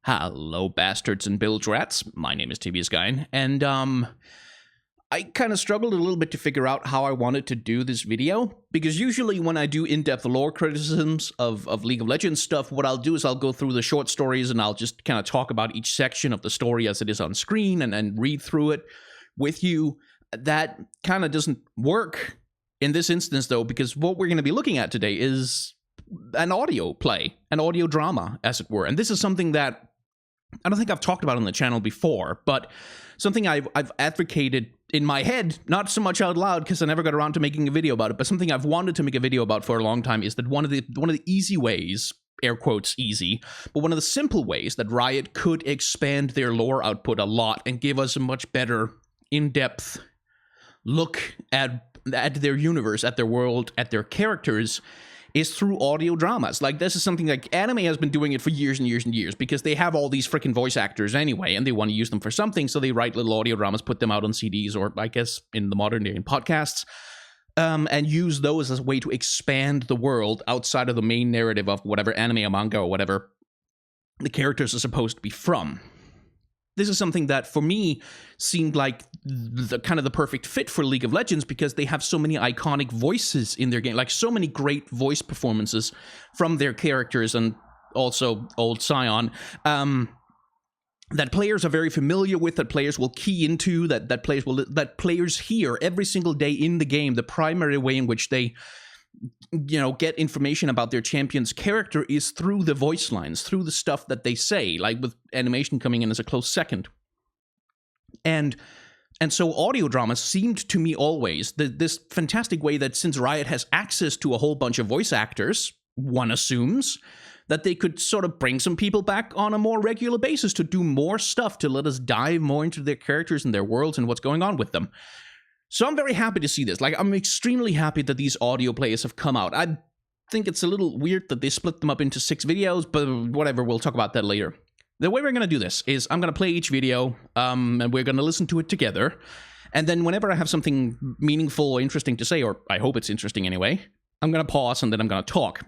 Hello, bastards and bilge rats. My name is TBS Guy, and I kind of struggled a little bit to figure out how I wanted to do this video, because usually when I do in-depth lore criticisms of League of Legends stuff, what I'll do is I'll go through the short stories and I'll just kind of talk about each section of the story as it is on screen and read through it with you. That kind of doesn't work in this instance, though, because what we're going to be looking at today is an audio play, an audio drama, as it were. And this is something that I don't think I've talked about on the channel before, but something I've advocated in my head, not so much out loud because I never got around to making a video about it, but something I've wanted to make a video about for a long time is that one of the easy ways, air quotes easy, but one of the simple ways that Riot could expand their lore output a lot and give us a much better in-depth look at their universe, at their world, at their characters, is through audio dramas. Like, this is something like anime has been doing it for years and years and years, because they have all these freaking voice actors anyway, and they want to use them for something, so they write little audio dramas, put them out on CDs, or I guess in the modern day in podcasts, and use those as a way to expand the world outside of the main narrative of whatever anime or manga or whatever the characters are supposed to be from. This is something that, for me, seemed like the kind of the perfect fit for League of Legends, because they have so many iconic voices in their game, like so many great voice performances from their characters, and also old Sion, that players are very familiar with, that players will key into, that players hear every single day in the game. The primary way in which they, get information about their champion's character is through the voice lines, through the stuff that they say, like with animation coming in as a close second. And so audio dramas seemed to me always this fantastic way that, since Riot has access to a whole bunch of voice actors, one assumes that they could sort of bring some people back on a more regular basis to do more stuff, to let us dive more into their characters and their worlds and what's going on with them. So I'm very happy to see this. Like, I'm extremely happy that these audio plays have come out. I think it's a little weird that they split them up into 6 videos, but whatever, we'll talk about that later. The way we're going to do this is I'm going to play each video, and we're going to listen to it together. And then whenever I have something meaningful or interesting to say, or I hope it's interesting anyway, I'm going to pause and then I'm going to talk.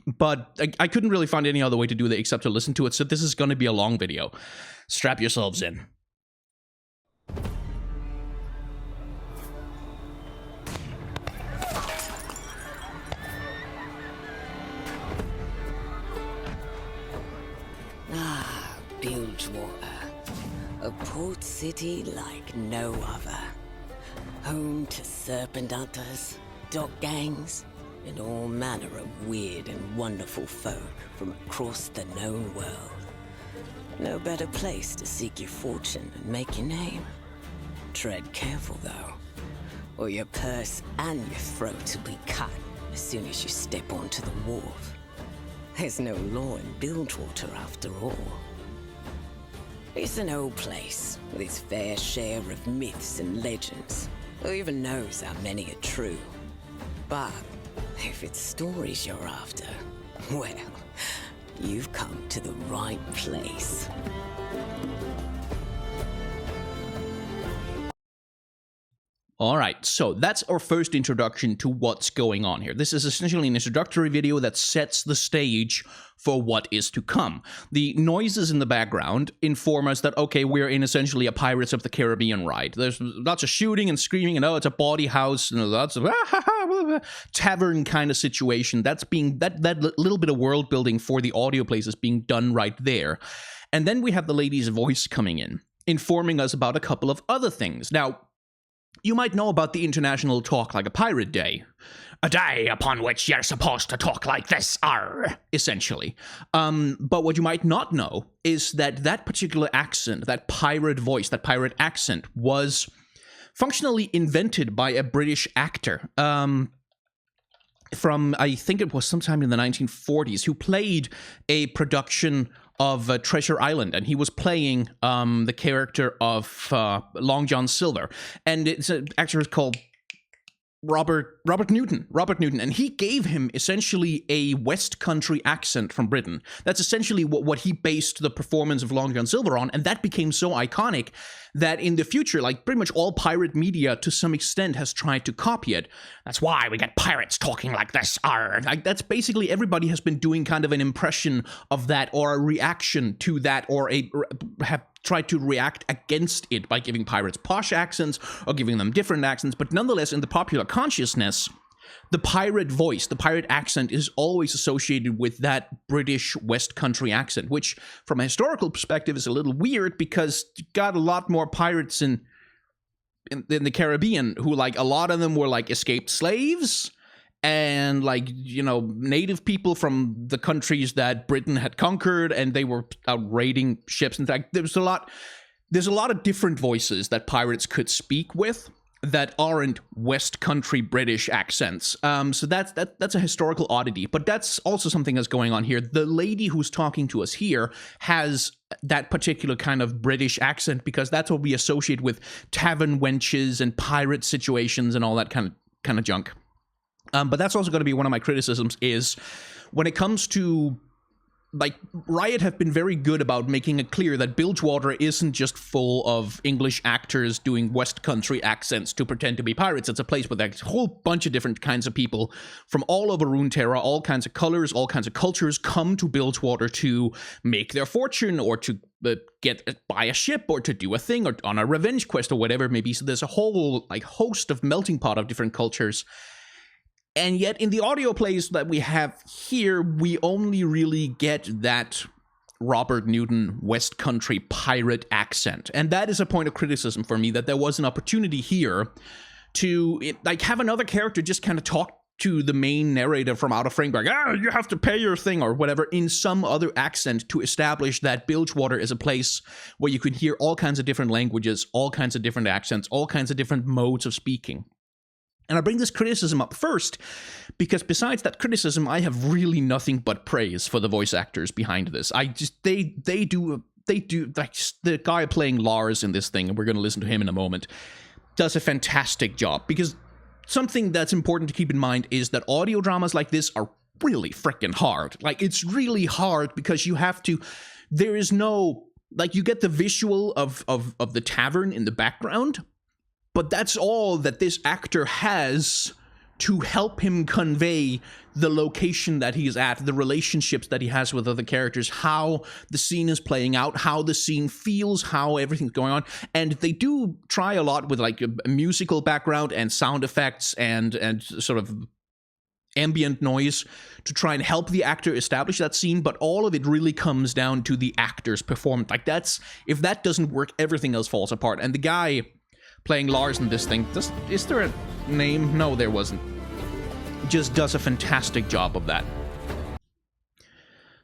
But I couldn't really find any other way to do that except to listen to it, so this is going to be a long video. Strap yourselves in. Bilgewater, a port city like no other. Home to serpent hunters, dock gangs, and all manner of weird and wonderful folk from across the known world. No better place to seek your fortune and make your name. Tread careful, though, or your purse and your throat will be cut as soon as you step onto the wharf. There's no law in Bilgewater after all. It's an old place, with its fair share of myths and legends. Who even knows how many are true? But if it's stories you're after, well, you've come to the right place. Alright, so that's our first introduction to what's going on here. This is essentially an introductory video that sets the stage for what is to come. The noises in the background inform us that, okay, we're in essentially a Pirates of the Caribbean ride. There's lots of shooting and screaming, and it's a bawdy house, and lots of tavern kind of situation. That's being, that little bit of world building for the audio plays is being done right there. And then we have the lady's voice coming in, informing us about a couple of other things. Now, you might know about the International Talk Like a Pirate Day. A day upon which you're supposed to talk like this, essentially. But what you might not know is that that particular accent, that pirate voice, that pirate accent, was functionally invented by a British actor from, I think it was sometime in the 1940s, who played a production of Treasure Island, and he was playing the character of Long John Silver, and it's an actor called Robert Newton, and he gave him essentially a West Country accent from Britain. That's essentially what he based the performance of Long John Silver on, and that became so iconic that in the future, like pretty much all pirate media to some extent has tried to copy it. That's why we get pirates talking like this. Arr. Like that's basically everybody has been doing kind of an impression of that or a reaction to that or have tried to react against it by giving pirates posh accents or giving them different accents, but nonetheless in the popular consciousness, the pirate voice, the pirate accent is always associated with that British West Country accent, which from a historical perspective is a little weird because you got a lot more pirates in the Caribbean who, like, a lot of them were like escaped slaves and, like, you know, native people from the countries that Britain had conquered, and they were out raiding ships. In fact, there's a lot of different voices that pirates could speak with that aren't West Country British accents. So that's a historical oddity, but that's also something that's going on here. The lady who's talking to us here has that particular kind of British accent because that's what we associate with tavern wenches and pirate situations and all that kind of junk. But that's also going to be one of my criticisms is when it comes to, like, Riot have been very good about making it clear that Bilgewater isn't just full of English actors doing West Country accents to pretend to be pirates. It's a place with a whole bunch of different kinds of people from all over Runeterra, all kinds of colors, all kinds of cultures come to Bilgewater to make their fortune or to buy a ship or to do a thing or on a revenge quest or whatever it may be. So there's a whole, like, host of melting pot of different cultures. And yet, in the audio plays that we have here, we only really get that Robert Newton West Country pirate accent. And that is a point of criticism for me, that there was an opportunity here to, like, have another character just kind of talk to the main narrator from out of frame, like, you have to pay your thing, or whatever, in some other accent to establish that Bilgewater is a place where you can hear all kinds of different languages, all kinds of different accents, all kinds of different modes of speaking. And I bring this criticism up first because besides that criticism, I have really nothing but praise for the voice actors behind this. They do, like, the guy playing Lars in this thing, and we're going to listen to him in a moment, does a fantastic job. Because something that's important to keep in mind is that audio dramas like this are really freaking hard. Like, it's really hard because you have to, there is no, like, you get the visual of the tavern in the background, but that's all that this actor has to help him convey the location that he's at, the relationships that he has with other characters, how the scene is playing out, how the scene feels, how everything's going on. And they do try a lot with, like, a musical background and sound effects and sort of ambient noise to try and help the actor establish that scene, but all of it really comes down to the actor's performance. Like, that's, if that doesn't work, everything else falls apart. And the guy playing Lars in this thing, is there a name? No, there wasn't. Just does a fantastic job of that.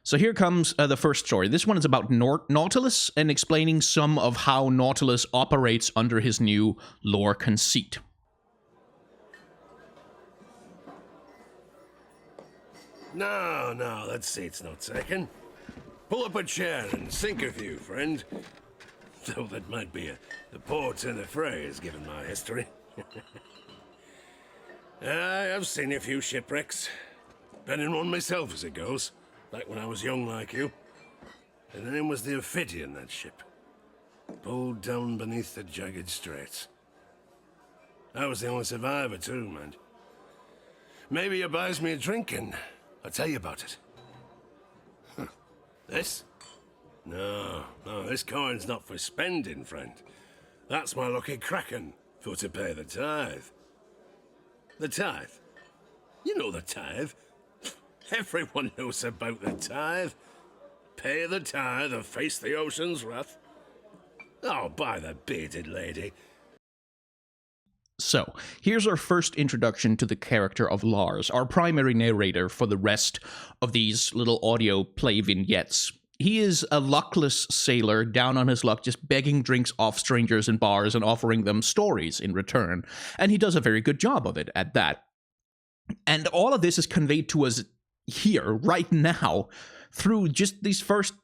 So here comes the first story. This one is about Nautilus and explaining some of how Nautilus operates under his new lore conceit. No, that seat's not taken. Pull up a chair and sink a few, friend. Though that might be the poor turn of phrase, given my history. I've seen a few shipwrecks. Been in one myself, as it goes. Back when I was young like you. And the name was the Ophidian, that ship. Pulled down beneath the jagged straits. I was the only survivor, too, man. Maybe you buys me a drink and I'll tell you about it. Huh. This? No, this coin's not for spending, friend. That's my lucky kraken for to pay the tithe. The tithe? You know the tithe. Everyone knows about the tithe. Pay the tithe or face the ocean's wrath. Oh, by the bearded lady. So, here's our first introduction to the character of Lars, our primary narrator for the rest of these little audio play vignettes. He is a luckless sailor down on his luck, just begging drinks off strangers in bars and offering them stories in return. And he does a very good job of it at that. And all of this is conveyed to us here, right now, through just these first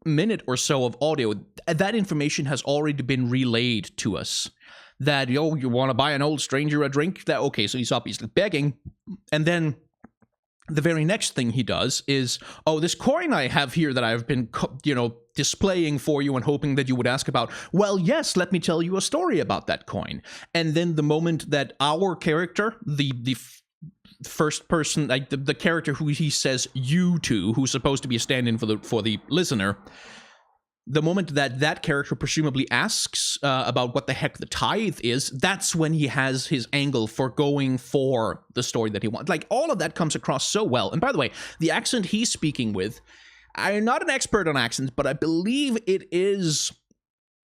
minute or so of audio, that information has already been relayed to us. That, you want to buy an old stranger a drink? That, okay, so he's obviously begging. And then the very next thing he does is, oh, this coin I have here that I've been, displaying for you and hoping that you would ask about. Well, yes, let me tell you a story about that coin. And then the moment that our character, the first person, like the character who he says you to, who's supposed to be a stand-in for the listener, the moment that character presumably asks about what the heck the tithe is, that's when he has his angle for going for the story that he wants. Like, all of that comes across so well. And by the way, the accent he's speaking with, I'm not an expert on accents, but I believe it is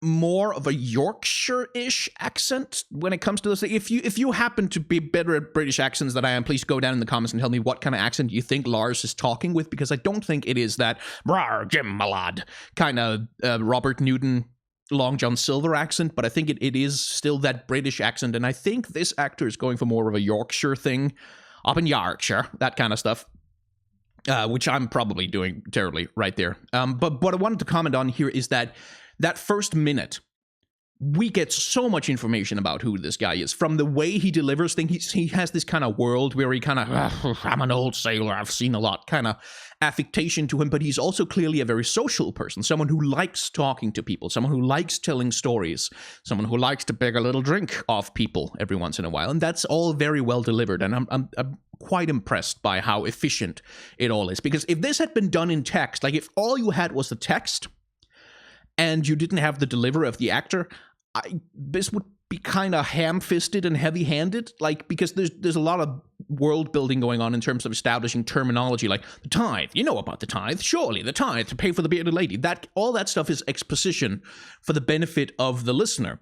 more of a Yorkshire-ish accent when it comes to this. If you happen to be better at British accents than I am, please go down in the comments and tell me what kind of accent you think Lars is talking with, because I don't think it is that "Brar, Jim, my lad" kind of Robert Newton, Long John Silver accent, but I think it is still that British accent, and I think this actor is going for more of a Yorkshire thing, up in Yorkshire, that kind of stuff. Which I'm probably doing terribly right there. But what I wanted to comment on here is that first minute, we get so much information about who this guy is. From the way he delivers things, he has this kind of world where he kind of, I'm an old sailor, I've seen a lot, kind of affectation to him, but he's also clearly a very social person, someone who likes talking to people, someone who likes telling stories, someone who likes to beg a little drink off people every once in a while, and that's all very well delivered, and I'm quite impressed by how efficient it all is, because if this had been done in text, like if all you had was the text, and you didn't have the delivery of the actor, this would be kind of ham-fisted and heavy-handed, like, because there's a lot of world building going on in terms of establishing terminology, like the tithe. You know about the tithe, surely the tithe to pay for the bearded lady. All that stuff is exposition for the benefit of the listener.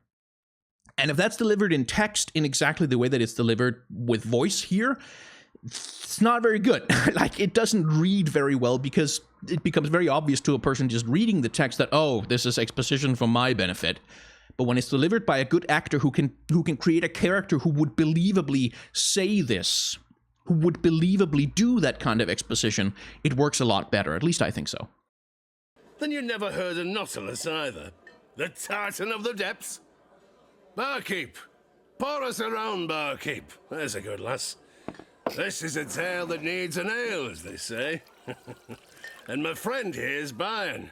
And if that's delivered in text in exactly the way that it's delivered with voice here, it's not very good. Like, it doesn't read very well because it becomes very obvious to a person just reading the text that, oh, this is exposition for my benefit. But when it's delivered by a good actor who can create a character who would believably say this, who would believably do that kind of exposition, it works a lot better. At least I think so. Then you never heard of Nautilus either? The Titan of the Depths? Barkeep! Pour us around, barkeep. There's a good lass. This is a tale that needs an ale, as they say. And my friend here's buying.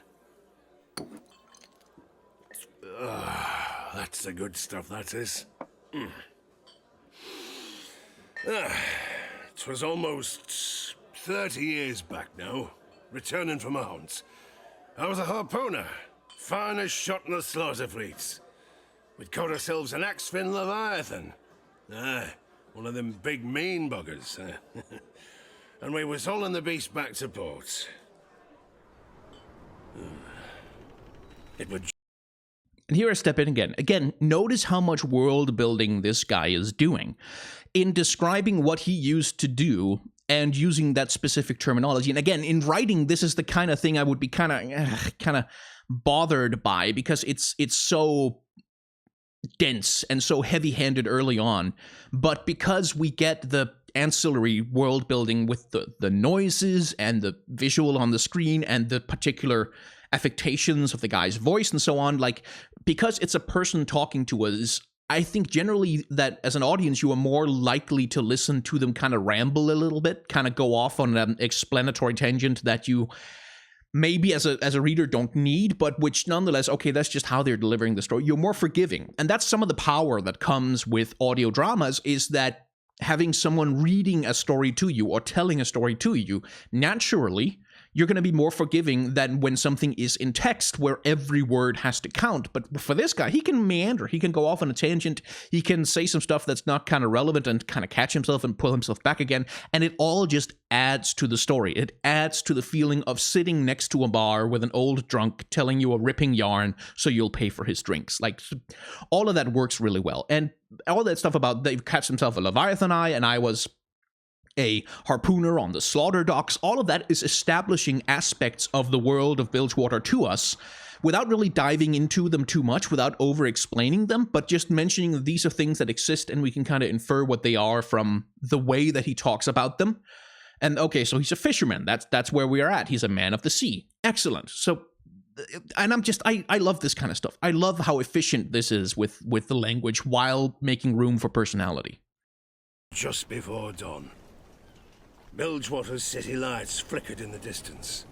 That's the good stuff, that is. 'Twas almost 30 years back now, returning from a hunt. I was a harpooner, finest shot in the slaughter fleets. We'd caught ourselves an axe-fin leviathan. One of them big mean buggers. And we was hauling the beast back to port. It would... And here I step in again. Again, notice how much world building this guy is doing. In describing what he used to do and using that specific terminology. And again, in writing, this is the kind of thing I would be kind of bothered by, because it's so dense and so heavy-handed early on. But because we get the ancillary world building with the noises and the visual on the screen and the particular affectations of the guy's voice and so on, like, because it's a person talking to us, I think generally that as an audience you are more likely to listen to them kind of ramble a little bit, kind of go off on an explanatory tangent that you maybe as a reader don't need, but which nonetheless, okay, that's just how they're delivering the story. You're more forgiving. And that's some of the power that comes with audio dramas, is that having someone reading a story to you or telling a story to you, naturally, you're going to be more forgiving than when something is in text where every word has to count. But for this guy, he can meander. He can go off on a tangent. He can say some stuff that's not kind of relevant and kind of catch himself and pull himself back again. And it all just adds to the story. It adds to the feeling of sitting next to a bar with an old drunk telling you a ripping yarn so you'll pay for his drinks. Like, all of that works really well. And all that stuff about they've catched himself a Leviathan eye and I was a harpooner on the slaughter docks, all of that is establishing aspects of the world of Bilgewater to us without really diving into them too much, without over-explaining them, but just mentioning that these are things that exist and we can kind of infer what they are from the way that he talks about them. And okay, so he's a fisherman. That's where we are at. He's a man of the sea. Excellent. So and I love this kind of stuff. I love how efficient this is with the language while making room for personality. Just before dawn, Bilgewater's city lights flickered in the distance,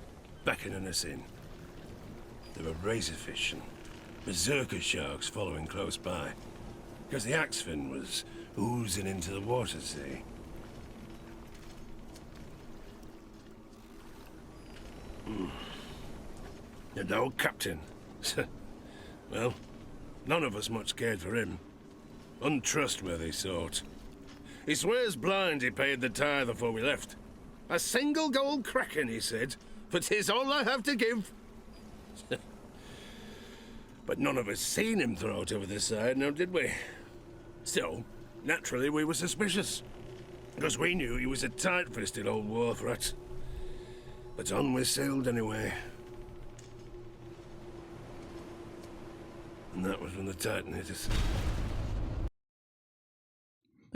beckoning us in. There were razorfish and berserker sharks following close by, because the axefin was oozing into the water, see? And old captain. Well, none of us much cared for him. Untrustworthy sort. He swears blind he paid the tithe before we left. A single gold kraken, he said, but 'tis all I have to give. But none of us seen him throw it over the side, now did we? So, naturally we were suspicious. Because we knew he was a tight-fisted old wharf rat. But on we sailed anyway. And that was when the Titan hit us.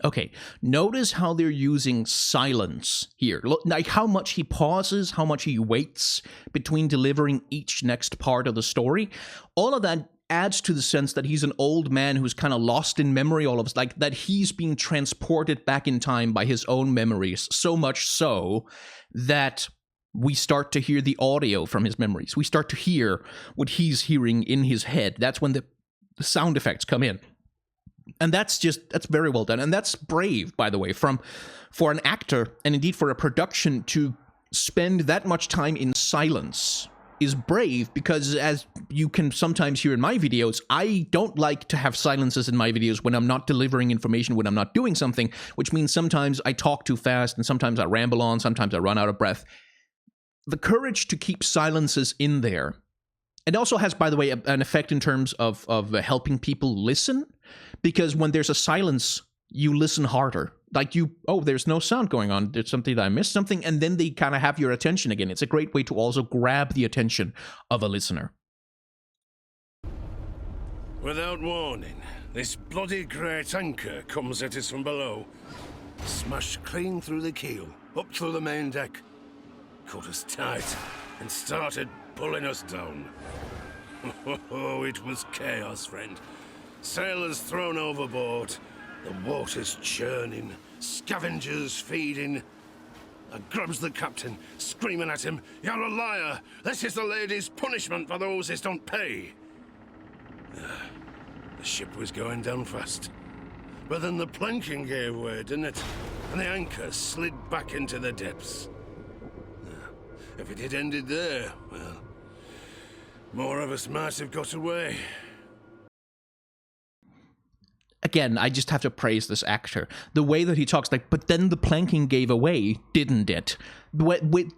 Okay, notice how they're using silence here. Look, like how much he pauses, how much he waits between delivering each next part of the story. All of that adds to the sense that he's an old man who's kind of lost in memory, all of us, like that he's being transported back in time by his own memories, so much so that we start to hear the audio from his memories. We start to hear what he's hearing in his head. That's when the sound effects come in. And that's very well done. And that's brave, by the way, for an actor and indeed for a production to spend that much time in silence is brave, because as you can sometimes hear in my videos, I don't like to have silences in my videos when I'm not delivering information, when I'm not doing something, which means sometimes I talk too fast and sometimes I ramble on, sometimes I run out of breath. The courage to keep silences in there. It also has, by the way, an effect in terms of helping people listen, because when there's a silence, you listen harder. Like there's no sound going on. There's something that I missed something, and then they kind of have your attention again. It's a great way to also grab the attention of a listener. Without warning, this bloody great anchor comes at us from below. Smashed clean through the keel, up through the main deck. Caught us tight and started pulling us down. Oh, it was chaos, friend. Sailors thrown overboard, the water's churning, scavengers feeding. I grabs the captain, screaming at him, "You're a liar! This is the lady's punishment for those that don't pay!" The ship was going down fast. But then the planking gave way, didn't it? And the anchor slid back into the depths. If it had ended there, well, more of us might have got away. Again, I just have to praise this actor. The way that he talks, like, but then the planking gave away, didn't it?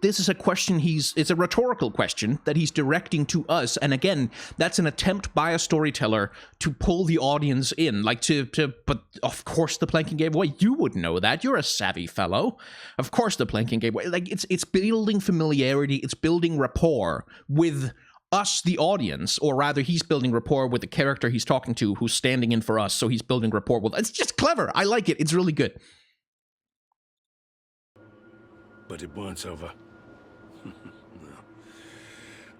This is a question it's a rhetorical question that he's directing to us. And again, that's an attempt by a storyteller to pull the audience in. Like, but of course the planking gave away. You would know that. You're a savvy fellow. Of course the planking gave away. Like, it's building familiarity. It's building rapport with us, the audience, or rather he's building rapport with the character he's talking to who's standing in for us, so he's building rapport with. It's just clever. I like it. It's really good. But it weren't over. No.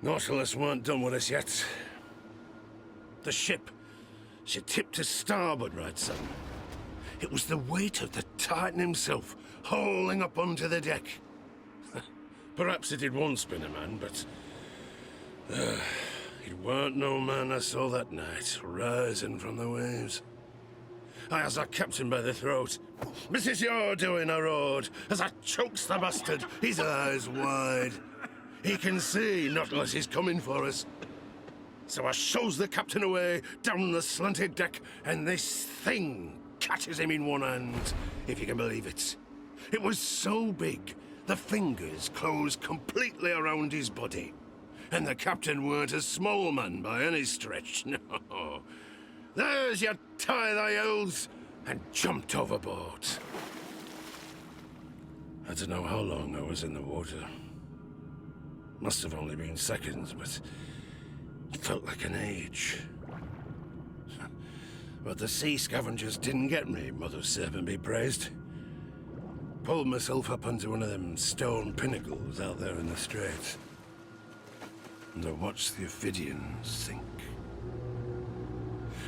Nautilus weren't done with us yet. The ship, she tipped to starboard, right, son? It was the weight of the Titan himself hauling up onto the deck. Perhaps it did one spinner man, but it weren't no man I saw that night, rising from the waves. I has our captain by the throat. "This is your doing," I roared, as I chokes the bastard, his eyes wide. He can see Nautilus is coming for us. So I shows the captain away down the slanted deck, and this thing catches him in one hand, if you can believe it. It was so big, the fingers closed completely around his body. And the captain weren't a small man by any stretch, no. "There's your tithe," I yells, and jumped overboard. I don't know how long I was in the water. Must have only been seconds, but it felt like an age. But the sea scavengers didn't get me, Mother Serpent be praised. Pulled myself up onto one of them stone pinnacles out there in the straits. and I watched the Ophidians sink.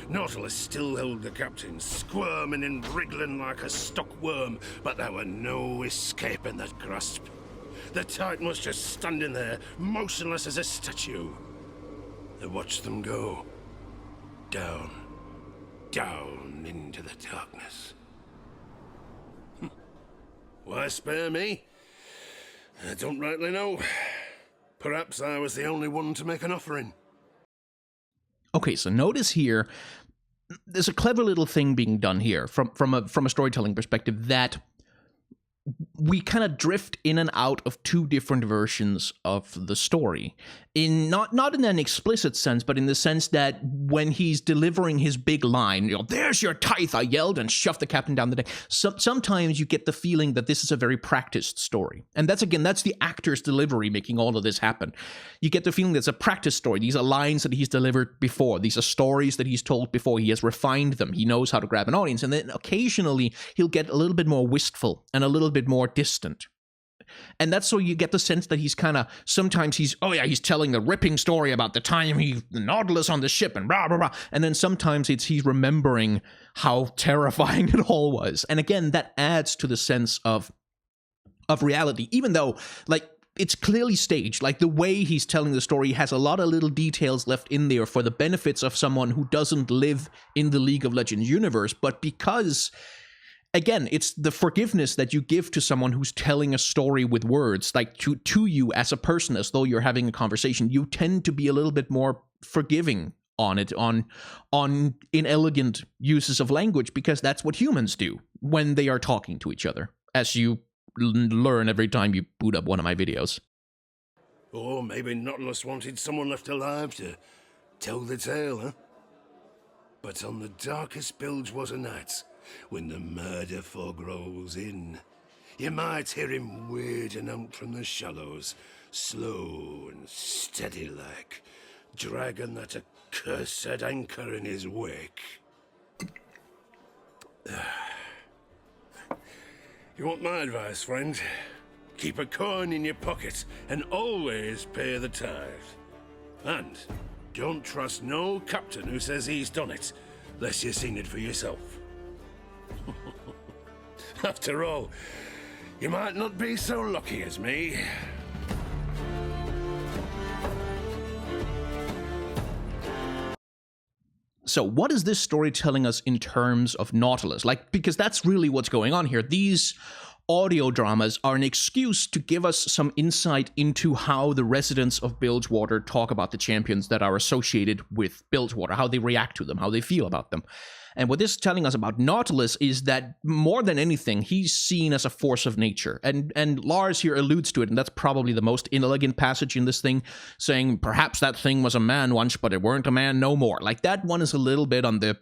Nautilus still held the captain, squirming and wriggling like a stuck worm, but there were no escaping that grasp. The Titan was just standing there, motionless as a statue. I watched them go. Down, down into the darkness. Why spare me? I don't rightly know. Perhaps I was the only one to make an offering. Okay, so notice here, there's a clever little thing being done here from a storytelling perspective that we kind of drift in and out of two different versions of the story. In not in an explicit sense, but in the sense that when he's delivering his big line, you know, "There's your tithe," I yelled and shoved the captain down the deck. Sometimes you get the feeling that this is a very practiced story. And that's the actor's delivery making all of this happen. You get the feeling that it's a practice story. These are lines that he's delivered before. These are stories that he's told before. He has refined them. He knows how to grab an audience. And then occasionally he'll get a little bit more wistful and a little bit more distant. And that's so you get the sense that he's kind of, sometimes he's telling the ripping story about the time the Nautilus on the ship and blah, blah, blah. And then sometimes he's remembering how terrifying it all was. And again, that adds to the sense of reality, even though, like, it's clearly staged. Like, the way he's telling the story has a lot of little details left in there for the benefits of someone who doesn't live in the League of Legends universe. But because, again, it's the forgiveness that you give to someone who's telling a story with words, like to you as a person, as though you're having a conversation, you tend to be a little bit more forgiving on it, on inelegant uses of language, because that's what humans do when they are talking to each other, as you learn every time you boot up one of my videos. Or maybe Nautilus wanted someone left alive to tell the tale, huh? But on the darkest Bilgewater nights, when the murder fog rolls in, you might hear him wading out from the shallows, slow and steady like, dragging that accursed anchor in his wake. You want my advice, friend? Keep a coin in your pocket and always pay the tithe. And don't trust no captain who says he's done it, unless you've seen it for yourself. After all, you might not be so lucky as me. So what is this story telling us in terms of Nautilus? Like, because that's really what's going on here. These audio dramas are an excuse to give us some insight into how the residents of Bilgewater talk about the champions that are associated with Bilgewater, how they react to them, how they feel about them. And what this is telling us about Nautilus is that, more than anything, he's seen as a force of nature. And Lars here alludes to it, and that's probably the most inelegant passage in this thing, saying, perhaps that thing was a man once, but it weren't a man no more. Like, that one is a little bit on the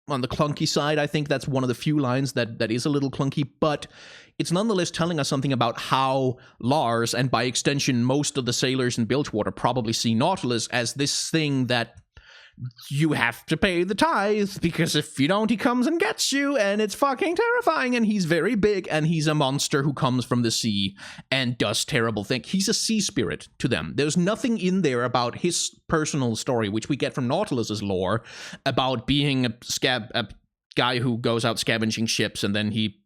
clunky side. I think that's one of the few lines that is a little clunky, but it's nonetheless telling us something about how Lars, and by extension most of the sailors in Bilgewater, probably see Nautilus as this thing that you have to pay the tithe, because if you don't, he comes and gets you, and it's fucking terrifying, and he's very big, and he's a monster who comes from the sea and does terrible things. He's a sea spirit to them. There's nothing in there about his personal story, which we get from Nautilus's lore, about being a guy who goes out scavenging ships, and then he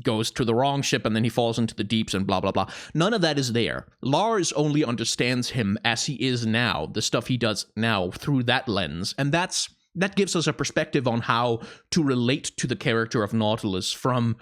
goes to the wrong ship, and then he falls into the deeps and blah, blah, blah. None of that is there. Lars only understands him as he is now, the stuff he does now, through that lens. And that gives us a perspective on how to relate to the character of Nautilus from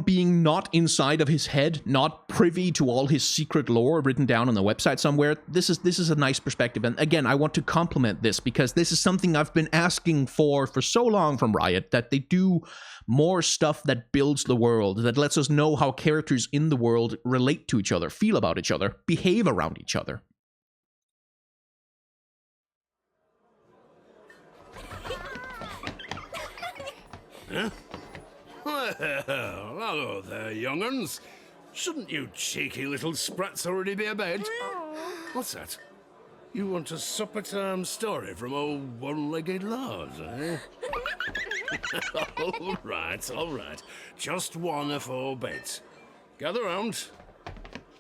being not inside of his head, not privy to all his secret lore written down on the website somewhere. This is a nice perspective. And again, I want to compliment this, because this is something I've been asking for so long from Riot, that they do more stuff that builds the world, that lets us know how characters in the world relate to each other, feel about each other, behave around each other. Huh? Well, hello there, young'uns. Shouldn't you cheeky little sprats already be abed? What's that? You want a supper time story from old one-legged Lars, eh? All right. Just one afore bed. Gather round.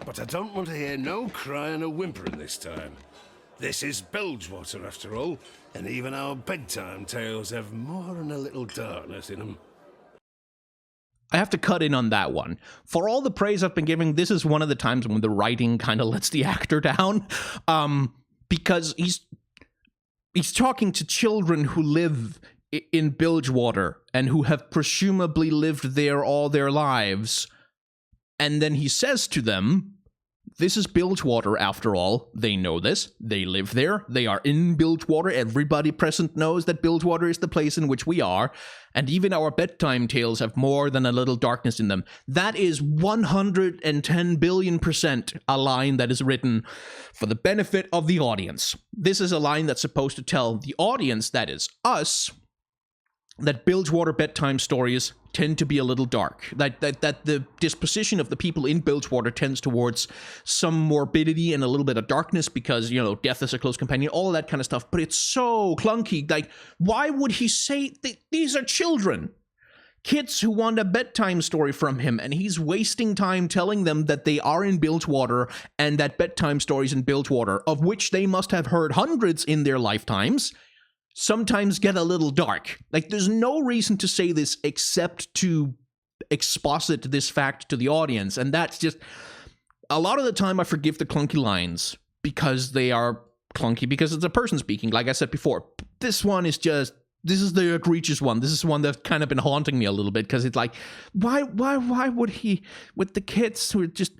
But I don't want to hear no crying or whimpering this time. This is Bilgewater, after all, and even our bedtime tales have more than a little darkness in them. I have to cut in on that one. For all the praise I've been giving, this is one of the times when the writing kind of lets the actor down. Because he's talking to children who live in Bilgewater and who have presumably lived there all their lives. And then he says to them, this is Bilgewater after all. They know this. They live there. They are in Bilgewater. Everybody present knows that Bilgewater is the place in which we are. And even our bedtime tales have more than a little darkness in them. That is 110 billion% a line that is written for the benefit of the audience. This is a line that's supposed to tell the audience, that is us, that Bilgewater bedtime stories tend to be a little dark. That the disposition of the people in Bilgewater tends towards some morbidity and a little bit of darkness because, you know, death is a close companion, all that kind of stuff. But it's so clunky. Like, why would he say these are children? Kids who want a bedtime story from him, and he's wasting time telling them that they are in Bilgewater and that bedtime stories in Bilgewater, of which they must have heard hundreds in their lifetimes, sometimes get a little dark. Like, there's no reason to say this except to exposit this fact to the audience, and that's just... A lot of the time I forgive the clunky lines because they are clunky, because it's a person speaking, like I said before. This one is just... This is the egregious one. This is one that's kind of been haunting me a little bit, because it's like, why would he, with the kids who are just...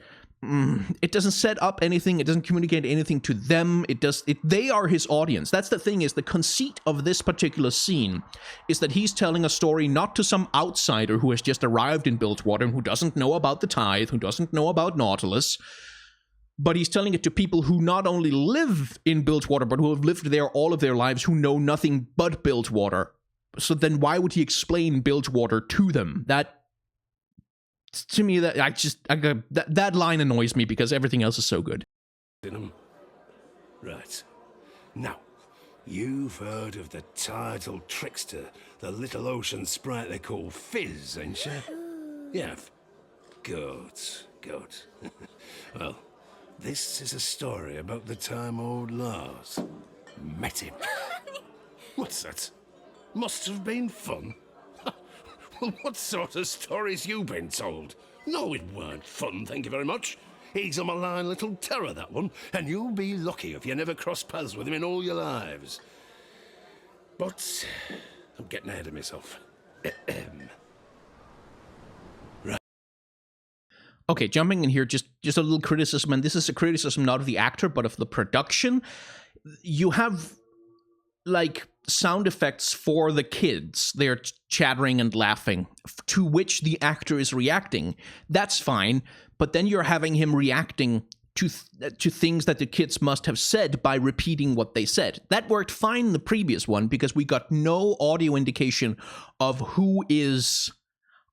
it doesn't set up anything. It doesn't communicate anything to them. They are his audience. That's the thing, is the conceit of this particular scene is that he's telling a story not to some outsider who has just arrived in Bilgewater and who doesn't know about the tithe, who doesn't know about Nautilus, but he's telling it to people who not only live in Bilgewater, but who have lived there all of their lives, who know nothing but Bilgewater. So then why would he explain Bilgewater to them? To me, that line annoys me because everything else is so good. Right. Now, you've heard of the Tidal Trickster, the little ocean sprite they call Fizz, ain't you? Yeah. Good. Well, this is a story about the time old Lars met him. What's that? Must have been fun. Well, what sort of stories you been told? No, it weren't fun, thank you very much. He's a malign little terror, that one, and you'll be lucky if you never cross paths with him in all your lives. But I'm getting ahead of myself. Right. Okay, jumping in here, just a little criticism, and this is a criticism not of the actor, but of the production. You have, like, sound effects for the kids. They're chattering and laughing, to which the actor is reacting. That's fine, but then you're having him reacting to things that the kids must have said by repeating what they said. That worked fine in the previous one because we got no audio indication of who is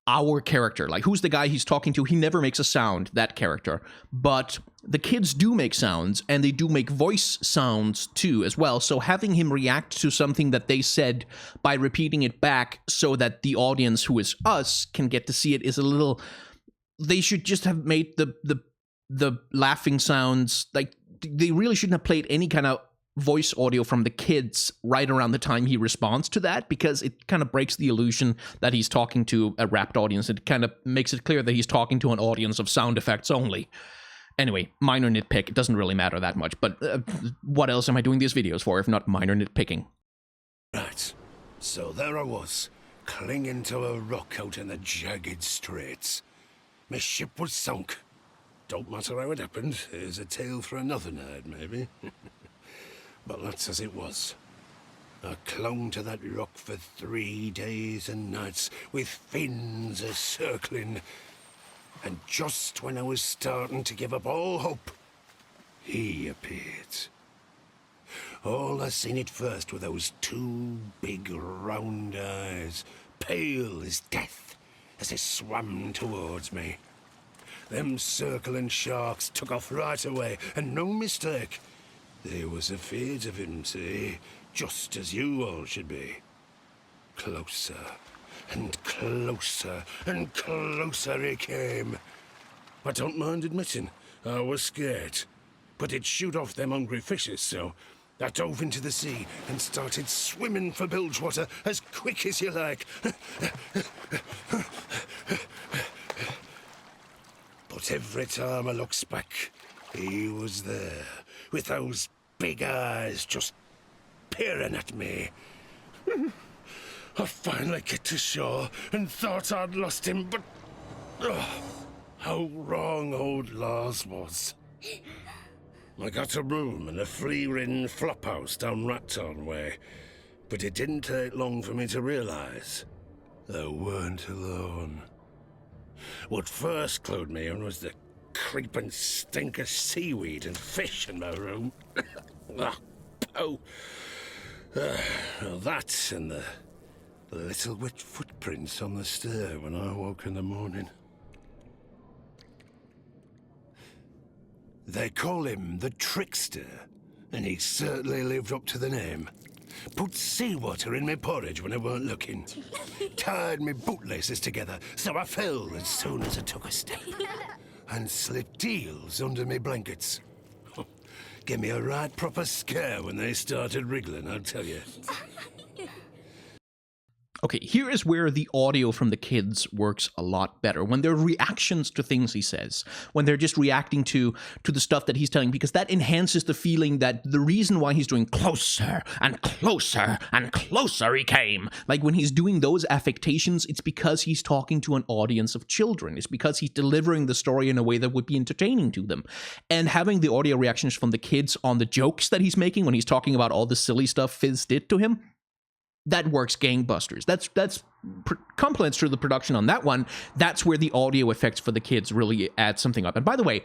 our character. Like, who's the guy he's talking to? He never makes a sound, that character. But the kids do make sounds, and they do make voice sounds too as well. So having him react to something that they said by repeating it back so that the audience, who is us, can get to see it is a little... They should just have made the laughing sounds... Like, they really shouldn't have played any kind of voice audio from the kids right around the time he responds to that, because it kind of breaks the illusion that he's talking to a rapt audience. It kind of makes it clear that he's talking to an audience of sound effects only. Anyway, minor nitpick. It doesn't really matter that much, but what else am I doing these videos for if not minor nitpicking? Right. So there I was, clinging to a rock out in the jagged straits. My ship was sunk. Don't matter how it happened. Here's a tale for another night, maybe. But that's as it was. I clung to that rock for 3 days and nights, with fins a-circling. And just when I was starting to give up all hope, he appeared. All I seen at first were those 2 big round eyes, pale as death, as they swam towards me. Them circling sharks took off right away, and no mistake. They was afeard of him, see, just as you all should be. Closer, and closer, and closer he came. I don't mind admitting, I was scared, but it'd shoot off them hungry fishes, so I dove into the sea and started swimming for Bilgewater as quick as you like. But every time I looks back, he was there, with those big eyes just peering at me. I finally get to shore and thought I'd lost him, but how wrong old Lars was. I got a room in a flea-ridden flophouse down Rattown way, but it didn't take long for me to realise I weren't alone. What first clued me in was the creeping stink of seaweed and fish in my room. That and the little wet footprints on the stair when I woke in the morning. They call him the Trickster, and he certainly lived up to the name. Put seawater in me porridge when I weren't looking. Tied me bootlaces together so I fell as soon as I took a step. And slipped eels under me blankets. Gave me a right proper scare when they started wriggling, I'll tell you. Okay, here is where the audio from the kids works a lot better. When their reactions to things he says, when they're just reacting to the stuff that he's telling, because that enhances the feeling that the reason why he's doing closer and closer and closer he came. Like when he's doing those affectations, it's because he's talking to an audience of children. It's because he's delivering the story in a way that would be entertaining to them. And having the audio reactions from the kids on the jokes that he's making when he's talking about all the silly stuff Fizz did to him, that works gangbusters. That's compliments to the production on that one. That's where the audio effects for the kids really add something up. And by the way,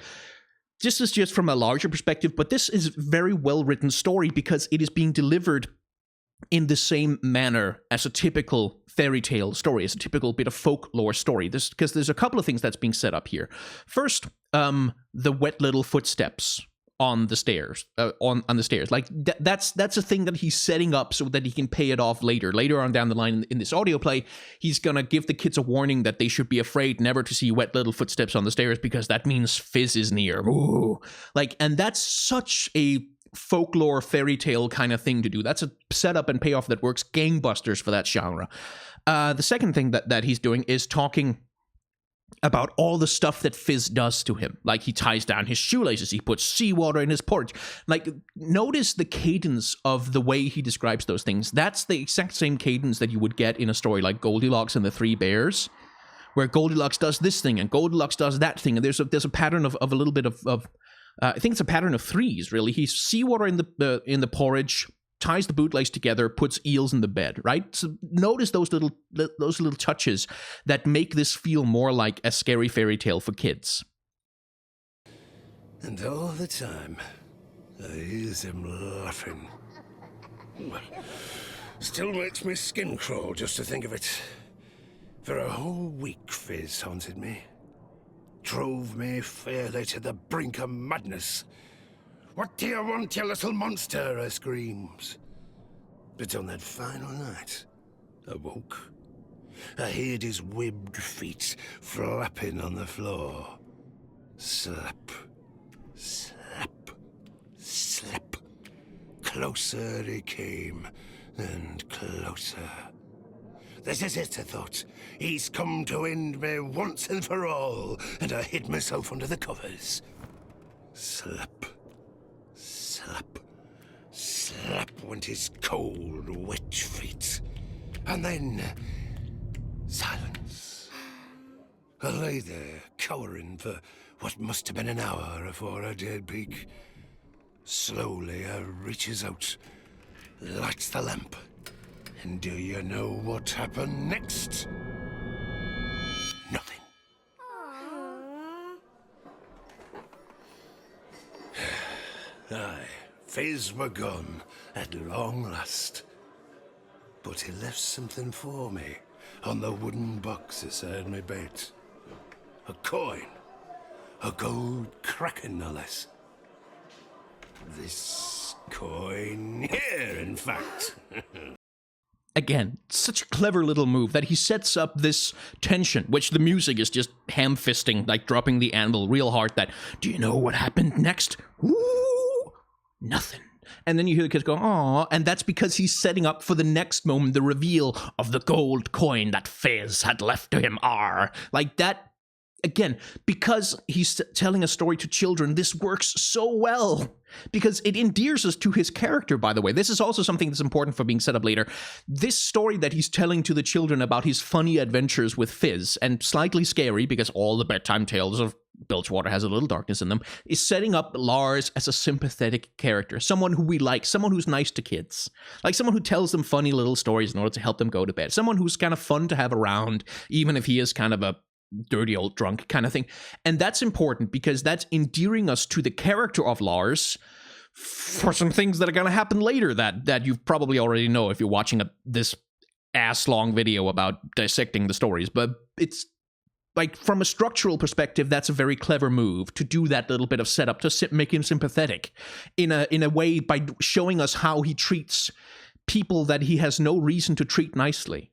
this is just from a larger perspective, but this is a very well-written story because it is being delivered in the same manner as a typical fairy tale story, as a typical bit of folklore story. Because there's a couple of things that's being set up here. First, the wet little footsteps on the stairs, on the stairs. Like that's a thing that he's setting up so that he can pay it off later on down the line in this audio play. He's gonna give the kids a warning that they should be afraid never to see wet little footsteps on the stairs because that means Fizz is near. Ooh. Like, and that's such a folklore fairy tale kind of thing to do. That's a setup and payoff that works gangbusters for that genre. The second thing that he's doing is talking about all the stuff that Fizz does to him. Like he ties down his shoelaces, he puts seawater in his porridge. Like, notice the cadence of the way he describes those things. That's the exact same cadence that you would get in a story like Goldilocks and the Three Bears, where Goldilocks does this thing and Goldilocks does that thing, and there's a pattern of a little bit of I think it's a pattern of threes, really. He's seawater in the porridge, ties the bootlace together, puts eels in the bed, right? So notice those little touches that make this feel more like a scary fairy tale for kids. And all the time, I hears him laughing. Still makes me skin crawl just to think of it. For a whole week, Fizz haunted me. Drove me fairly to the brink of madness. What do you want, you little monster? I screams. But on that final night, I woke. I heard his webbed feet flapping on the floor. Slap, slap, slap. Closer he came, and closer. This is it, I thought. He's come to end me once and for all, and I hid myself under the covers. Slap. Slap, slap went his cold, wet feet. And then, silence. I lay there, cowering for what must have been an hour afore I dared peek. Slowly I reaches out, lights the lamp. And do you know what happened next? Nothing. Aye, Fizz were gone at long last. But he left something for me on the wooden box beside my bed. A coin. A gold kraken, no less. This coin here, in fact. Again, such a clever little move that he sets up this tension, which the music is just ham-fisting, like dropping the anvil real hard, that, do you know what happened next? Ooh, nothing. And then you hear the kids go, "Aw," and that's because he's setting up for the next moment, the reveal of the gold coin that Fizz had left to him. Like that, again, because he's telling a story to children, this works so well. Because it endears us to his character, by the way. This is also something that's important for being set up later. This story that he's telling to the children about his funny adventures with Fizz, and slightly scary, because all the bedtime tales of Bilgewater has a little darkness in them, is setting up Lars as a sympathetic character. Someone who we like. Someone who's nice to kids. Like someone who tells them funny little stories in order to help them go to bed. Someone who's kind of fun to have around, even if he is kind of a dirty old drunk kind of thing. And that's important because that's endearing us to the character of Lars for some things that are going to happen later that you probably already know if you're watching this ass-long video about dissecting the stories. But it's like, from a structural perspective, that's a very clever move to do that little bit of setup to make him sympathetic in a way by showing us how he treats people that he has no reason to treat nicely.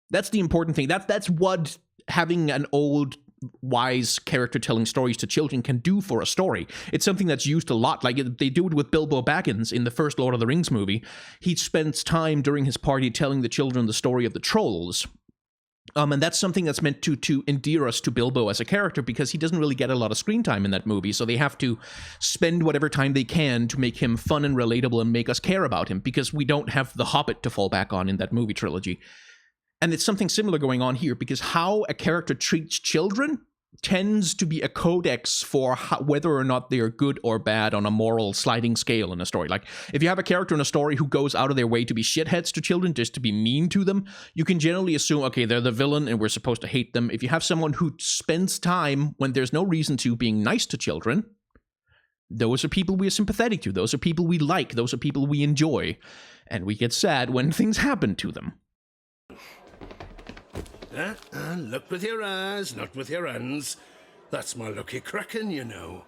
That's the important thing. That's what having an old, wise character telling stories to children can do for a story. It's something that's used a lot. Like, they do it with Bilbo Baggins in the first Lord of the Rings movie. He spends time during his party telling the children the story of the trolls. And that's something that's meant to endear us to Bilbo as a character, because he doesn't really get a lot of screen time in that movie, so they have to spend whatever time they can to make him fun and relatable and make us care about him, because we don't have the Hobbit to fall back on in that movie trilogy. And it's something similar going on here, because how a character treats children tends to be a codex for whether or not they are good or bad on a moral sliding scale in a story. Like, if you have a character in a story who goes out of their way to be shitheads to children, just to be mean to them, you can generally assume, okay, they're the villain and we're supposed to hate them. If you have someone who spends time, when there's no reason to, being nice to children, those are people we are sympathetic to. Those are people we like. Those are people we enjoy. And we get sad when things happen to them. Look with your eyes, not with your hands. That's my lucky kraken, you know.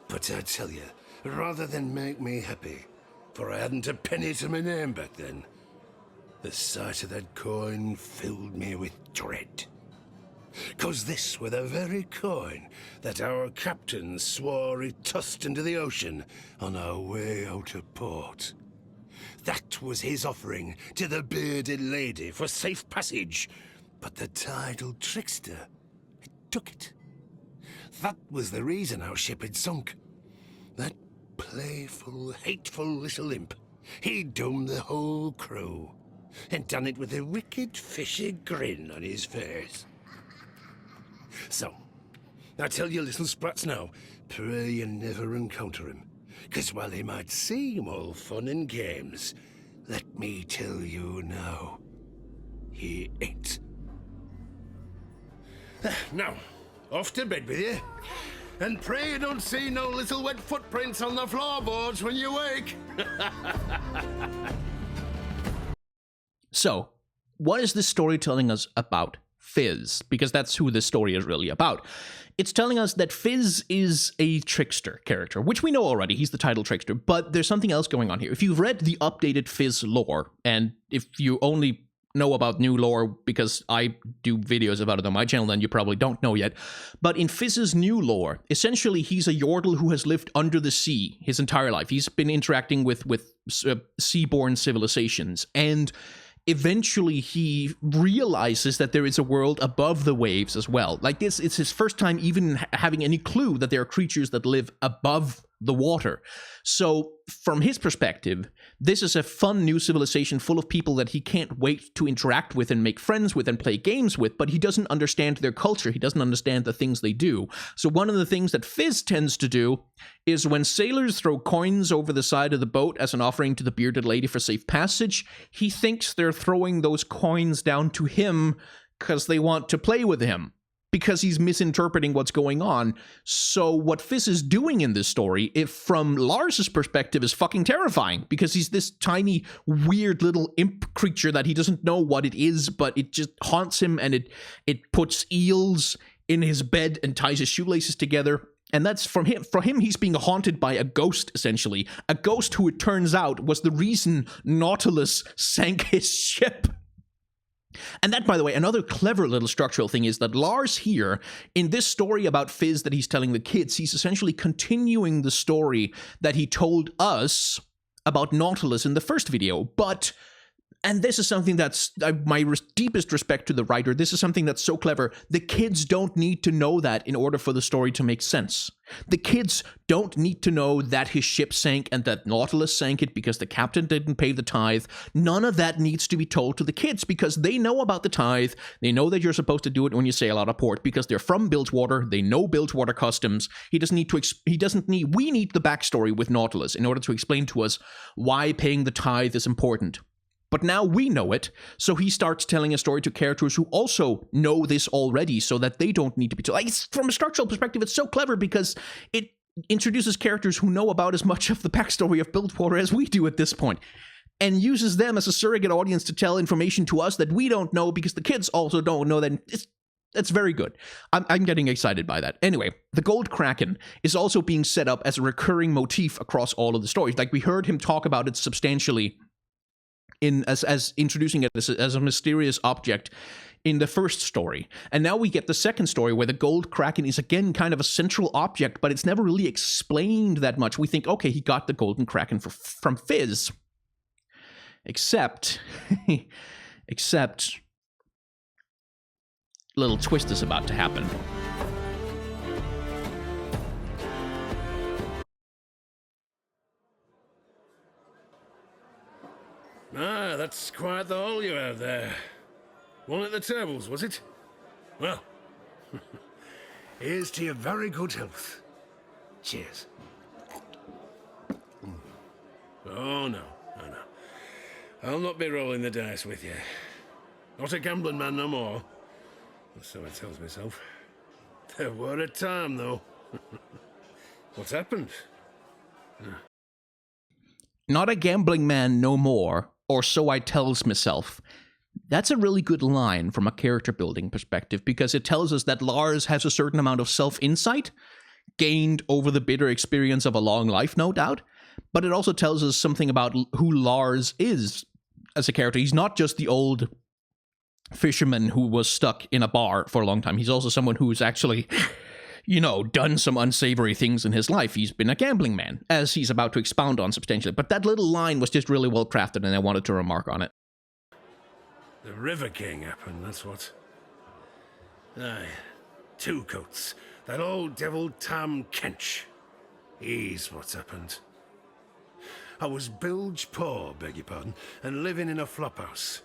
But I tell you, rather than make me happy, for I hadn't a penny to my name back then, the sight of that coin filled me with dread. 'Cause this were the very coin that our captain swore he tossed into the ocean on our way out of port. That was his offering to the bearded lady for safe passage, but the Tidal Trickster took it. That was the reason our ship had sunk. That playful, hateful little imp, he doomed the whole crew, and done it with a wicked, fishy grin on his face. So, I tell you little sprats now, pray you never encounter him. 'Cause while he might seem all fun and games, let me tell you now, he ain't. Now, off to bed with you. And pray you don't see no little wet footprints on the floorboards when you wake. So, what is this story telling us about Fizz? Because that's who this story is really about. It's telling us that Fizz is a trickster character, which we know already. He's the Tidal Trickster, but there's something else going on here. If you've read the updated Fizz lore, and if you only know about new lore because I do videos about it on my channel, then you probably don't know yet. But in Fizz's new lore, essentially he's a Yordle who has lived under the sea his entire life. He's been interacting with seaborne civilizations, and eventually he realizes that there is a world above the waves as well. Like, this, it's his first time even having any clue that there are creatures that live above the water. So from his perspective, this is a fun new civilization full of people that he can't wait to interact with and make friends with and play games with, but he doesn't understand their culture. He doesn't understand the things they do. So one of the things that Fizz tends to do is when sailors throw coins over the side of the boat as an offering to the bearded lady for safe passage, he thinks they're throwing those coins down to him because they want to play with him, because he's misinterpreting what's going on. So what Fizz is doing in this story, if from Lars's perspective, is fucking terrifying, because he's this tiny, weird little imp creature that he doesn't know what it is, but it just haunts him, and it puts eels in his bed and ties his shoelaces together. And that's from him. For him, he's being haunted by a ghost, essentially. A ghost who, it turns out, was the reason Nautilus sank his ship. And that, by the way, another clever little structural thing is that Lars here, in this story about Fizz that he's telling the kids, he's essentially continuing the story that he told us about Nautilus in the first video. But... and this is something that's my deepest respect to the writer. This is something that's so clever. The kids don't need to know that in order for the story to make sense. The kids don't need to know that his ship sank and that Nautilus sank it because the captain didn't pay the tithe. None of that needs to be told to the kids because they know about the tithe. They know that you're supposed to do it when you sail out of port because they're from Bilgewater. They know Bilgewater customs. We need the backstory with Nautilus in order to explain to us why paying the tithe is important. But now we know it, so he starts telling a story to characters who also know this already so that they don't need to be told. Like, from a structural perspective, it's so clever because it introduces characters who know about as much of the backstory of Bilgewater as we do at this point, and uses them as a surrogate audience to tell information to us that we don't know because the kids also don't know that. That's very good. I'm getting excited by that. Anyway, the Gold Kraken is also being set up as a recurring motif across all of the stories. Like, we heard him talk about it substantially as introducing it as a mysterious object in the first story. And now we get the second story where the Gold Kraken is again kind of a central object, but it's never really explained that much. We think, okay, he got the Golden Kraken from Fizz. Except little twist is about to happen. Ah, that's quite the hole you have there. One at the tables, was it? Well, here's to your very good health. Cheers. Oh, no. I'll not be rolling the dice with you. Not a gambling man no more. So it tells myself. There were a time, though. What's happened? Not a gambling man no more, or so I tells myself. That's a really good line from a character building perspective because it tells us that Lars has a certain amount of self-insight gained over the bitter experience of a long life, no doubt. But it also tells us something about who Lars is as a character. He's not just the old fisherman who was stuck in a bar for a long time. He's also someone who's actually, done some unsavory things in his life. He's been a gambling man, as he's about to expound on substantially. But that little line was just really well crafted, and I wanted to remark on it. The River King happened, that's what. Aye, two coats. That old devil Tahm Kench. He's what's happened. I was bilge poor, beg your pardon, and living in a flophouse.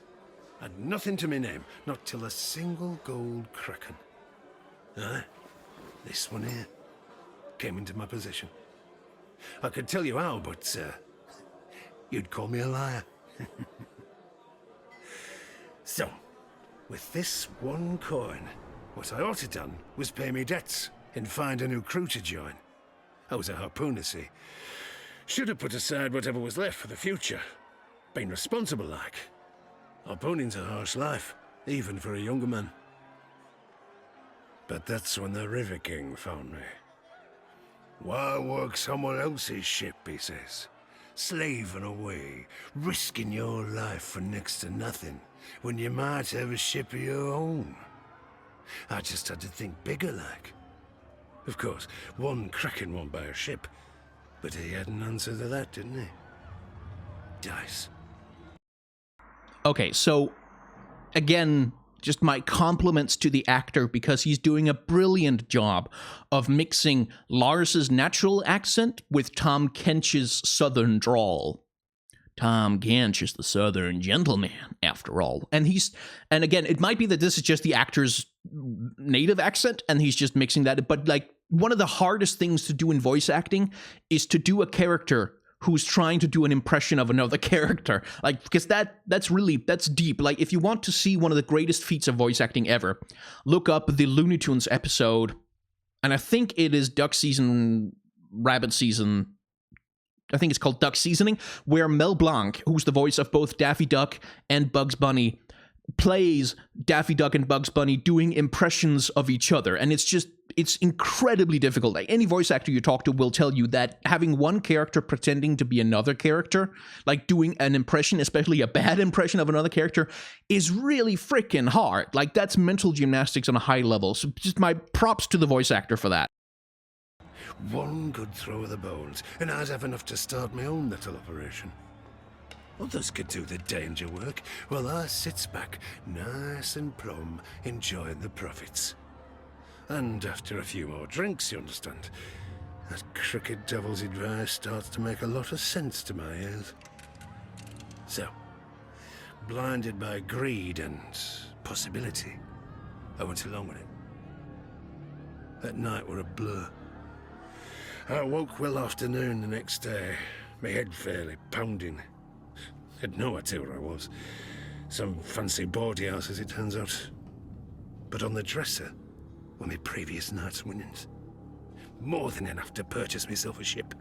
Had nothing to me name, not till a single gold kraken. Aye, this one here came into my possession. I could tell you how, but you'd call me a liar. So, with this one coin, what I ought to done was pay me debts and find a new crew to join. I was a harpooner, see. Should have put aside whatever was left for the future. Been responsible like. Harpooning's a harsh life, even for a younger man. But that's when the River King found me. Why work someone else's ship, he says. Slaving away, risking your life for next to nothing, when you might have a ship of your own. I just had to think bigger like. Of course, one kraken won't buy a ship, but he had an answer to that, didn't he? Dice. Okay, so, again, just my compliments to the actor because he's doing a brilliant job of mixing Lars's natural accent with Tahm Kench's southern drawl. Tahm Kench is the southern gentleman, after all. And again, it might be that this is just the actor's native accent, and he's just mixing that. But, like, one of the hardest things to do in voice acting is to do a character who's trying to do an impression of another character. Like, because that's deep. Like, if you want to see one of the greatest feats of voice acting ever, look up the Looney Tunes episode, and I think it is Duck Season, Rabbit Season, I think it's called Duck Seasoning, where Mel Blanc, who's the voice of both Daffy Duck and Bugs Bunny, plays Daffy Duck and Bugs Bunny doing impressions of each other. And it's it's incredibly difficult. Like, any voice actor you talk to will tell you that having one character pretending to be another character, like doing an impression, especially a bad impression of another character, is really freaking hard. Like, that's mental gymnastics on a high level. So just my props to the voice actor for that. One good throw of the bowls, and I'd have enough to start my own little operation. Others could do the danger work, while I sits back, nice and plumb, enjoying the profits. And after a few more drinks, you understand, that crooked devil's advice starts to make a lot of sense to my ears. So, blinded by greed and possibility, I went along with it. That night were a blur. I woke well afternoon the next day, my head fairly pounding. Had no idea where I was. Some fancy boarding house, as it turns out. But on the dresser were my previous night's winnings. More than enough to purchase myself a ship.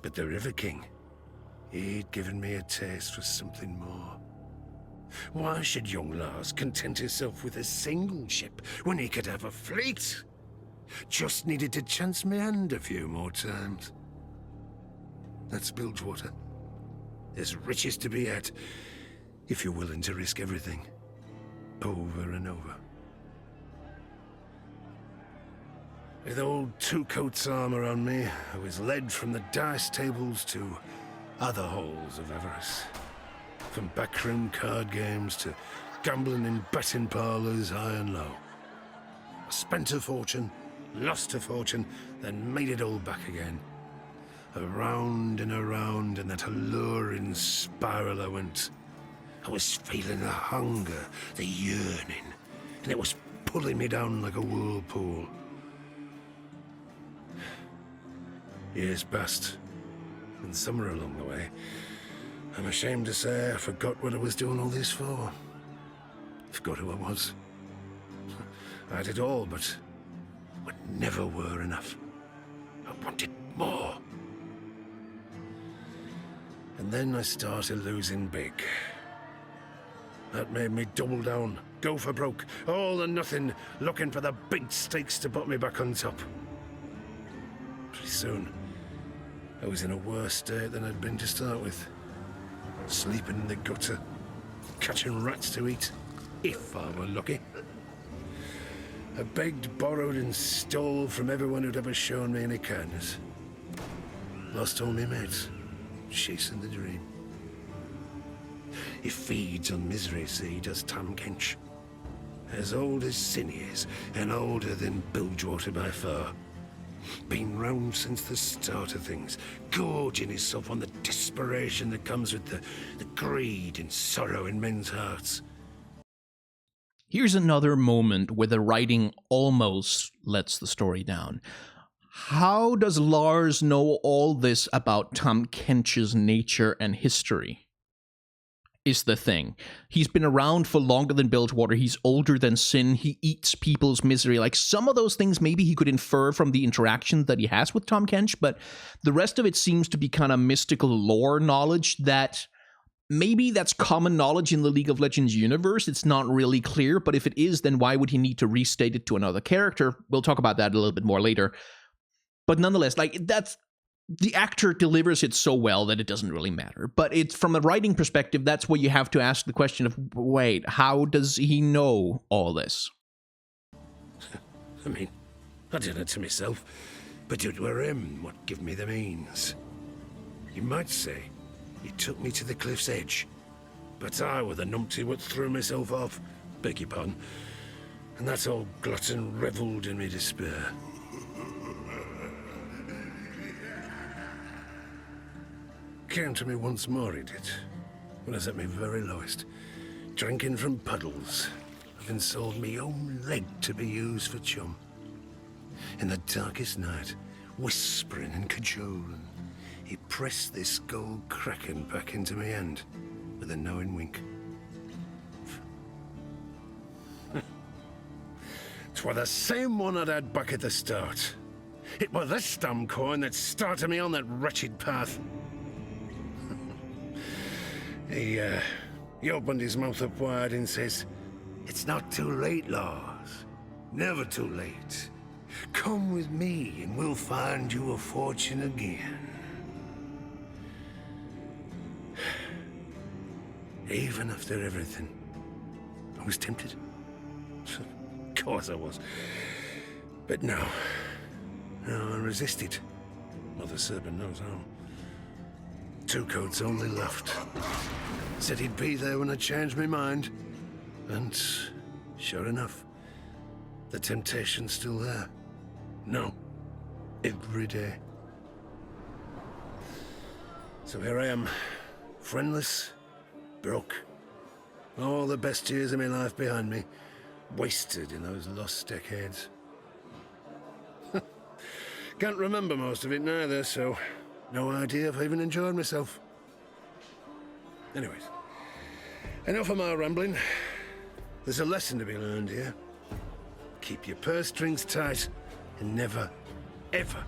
But the River King, he'd given me a taste for something more. Why should young Lars content himself with a single ship when he could have a fleet? Just needed to chance my hand a few more times. That's Bilgewater. There's riches to be had, if you're willing to risk everything, over and over. With old two coats armor on me, I was led from the dice tables to other halls of avarice. From backroom card games to gambling in betting parlors high and low. I spent a fortune, lost a fortune, then made it all back again. Around and that alluring spiral I went. I was feeling the hunger, the yearning, and it was pulling me down like a whirlpool. Years passed, and somewhere along the way, I'm ashamed to say I forgot what I was doing all this for. Forgot who I was. I had it all, but what never were enough. I wanted more. And then I started losing big. That made me double down, go for broke, all or nothing, looking for the big stakes to put me back on top. Pretty soon, I was in a worse state than I'd been to start with. Sleeping in the gutter, catching rats to eat, if I were lucky. I begged, borrowed and stole from everyone who'd ever shown me any kindness. Lost all my mates, chasing the dream. He feeds on misery, see, does Tahm Kench. As old as sin is, and older than Bilgewater by far. Been round since the start of things, gorging himself on the desperation that comes with the greed and sorrow in men's hearts. Here's another moment where the writing almost lets the story down. How does Lars know all this about Tahm Kench's nature and history? Is the thing. He's been around for longer than Bilgewater, he's older than Sin, he eats people's misery. Like, some of those things maybe he could infer from the interaction that he has with Tahm Kench, but the rest of it seems to be kind of mystical lore knowledge that maybe that's common knowledge in the League of Legends universe. It's not really clear, but if it is, then why would he need to restate it to another character? We'll talk about that a little bit more later. But nonetheless, like, that's... the actor delivers it so well that it doesn't really matter. But it's from a writing perspective, that's where you have to ask the question of, wait, how does he know all this? I mean, I did it to myself, but it were him what give me the means. You might say he took me to the cliff's edge, but I were the numpty what threw myself off, beg your pardon, and that old glutton revelled in me despair. Came to me once more, he did, when I was at my very lowest, drinking from puddles, having sold me own leg to be used for chum. In the darkest night, whispering and cajoling, he pressed this gold kraken back into my hand with a knowing wink. 'Twere the same one I'd had back at the start. It were this damn coin that started me on that wretched path. He opened his mouth up wide and says, "It's not too late, Lars. Never too late. Come with me and we'll find you a fortune again. Even after everything, I was tempted. Of course I was. But no. No, I resisted. Mother Serpent knows how. Two Coats only laughed. Said he'd be there when I changed my mind. And sure enough, the temptation's still there. No. Every day. So here I am. Friendless. Broke. All the best years of my life behind me. Wasted in those lost decades. Can't remember most of it neither, so no idea if I even enjoyed myself. Anyways, enough of my rambling. There's a lesson to be learned here. Keep your purse strings tight and never, ever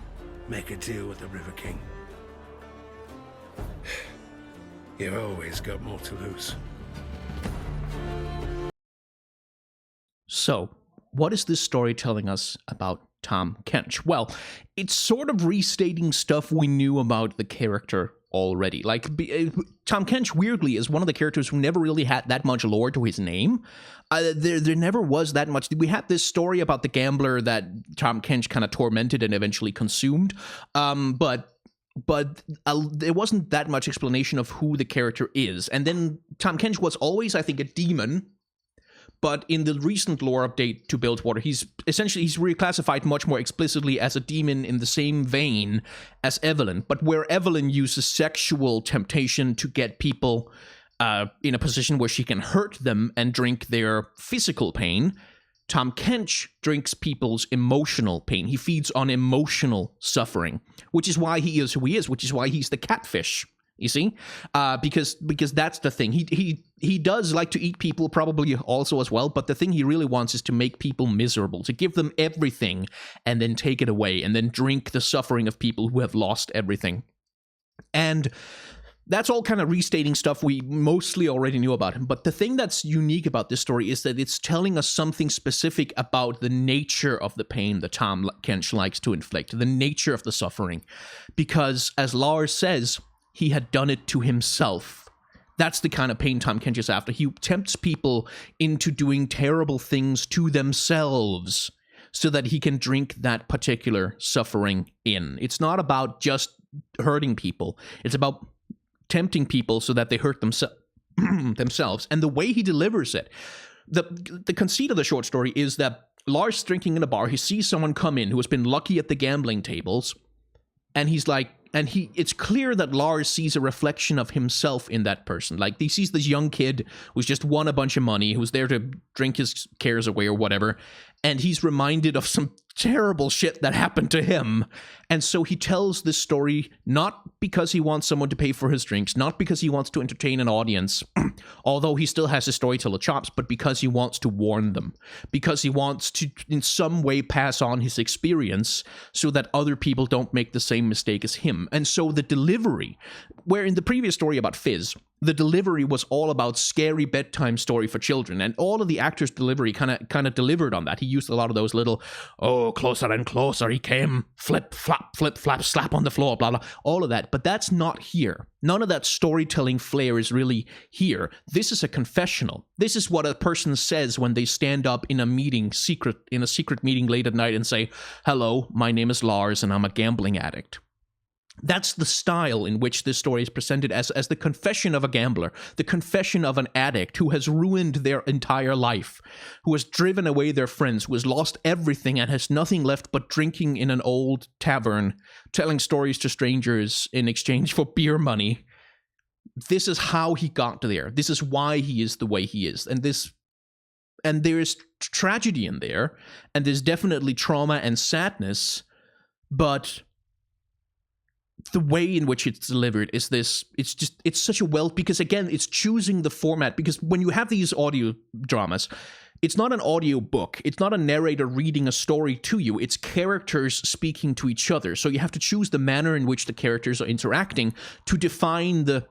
make a deal with the River King. You've always got more to lose. So, what is this story telling us about Tahm Kench? Well, it's sort of restating stuff we knew about the character already. Like, Tahm Kench, weirdly, is one of the characters who never really had that much lore to his name. There never was that much. We had this story about the gambler that Tahm Kench kind of tormented and eventually consumed, but there wasn't that much explanation of who the character is. And then Tahm Kench was always, I think, a demon. But in the recent lore update to Bilgewater, he's reclassified much more explicitly as a demon in the same vein as Evelyn. But where Evelyn uses sexual temptation to get people in a position where she can hurt them and drink their physical pain, Tahm Kench drinks people's emotional pain. He feeds on emotional suffering, which is why he is who he is, which is why he's the catfish. You see, because that's the thing. He does like to eat people, probably also as well. But the thing he really wants is to make people miserable, to give them everything and then take it away, and then drink the suffering of people who have lost everything. And that's all kind of restating stuff we mostly already knew about him. But the thing that's unique about this story is that it's telling us something specific about the nature of the pain that Tahm Kench likes to inflict, the nature of the suffering, because as Lars says, he had done it to himself. That's the kind of pain Tahm Kench is after. He tempts people into doing terrible things to themselves so that he can drink that particular suffering in. It's not about just hurting people. It's about tempting people so that they hurt themselves. And the way he delivers it, the conceit of the short story is that Lars is drinking in a bar. He sees someone come in who has been lucky at the gambling tables, and he's like, it's clear that Lars sees a reflection of himself in that person. Like, he sees this young kid who's just won a bunch of money, who's there to drink his cares away or whatever, and he's reminded of some terrible shit that happened to him. And so he tells this story not because he wants someone to pay for his drinks, not because he wants to entertain an audience, although he still has his storyteller chops, but because he wants to warn them, because he wants to in some way pass on his experience so that other people don't make the same mistake as him. And so the delivery, where in the previous story about Fizz, the delivery was all about scary bedtime story for children, and all of the actors' delivery kind of delivered on that. He used a lot of those little, oh, closer and closer he came, flip, flap, slap on the floor, blah, blah, all of that. But that's not here. None of that storytelling flair is really here. This is a confessional. This is what a person says when they stand up in a secret meeting late at night and say, hello, my name is Lars and I'm a gambling addict. That's the style in which this story is presented, as the confession of a gambler, the confession of an addict who has ruined their entire life, who has driven away their friends, who has lost everything and has nothing left but drinking in an old tavern, telling stories to strangers in exchange for beer money. This is how he got there. This is why he is the way he is. And there is tragedy in there, and there's definitely trauma and sadness, but the way in which it's delivered is this, it's such a because again, it's choosing the format, because when you have these audio dramas, it's not an audio book. It's not a narrator reading a story to you. It's characters speaking to each other. So you have to choose the manner in which the characters are interacting to define the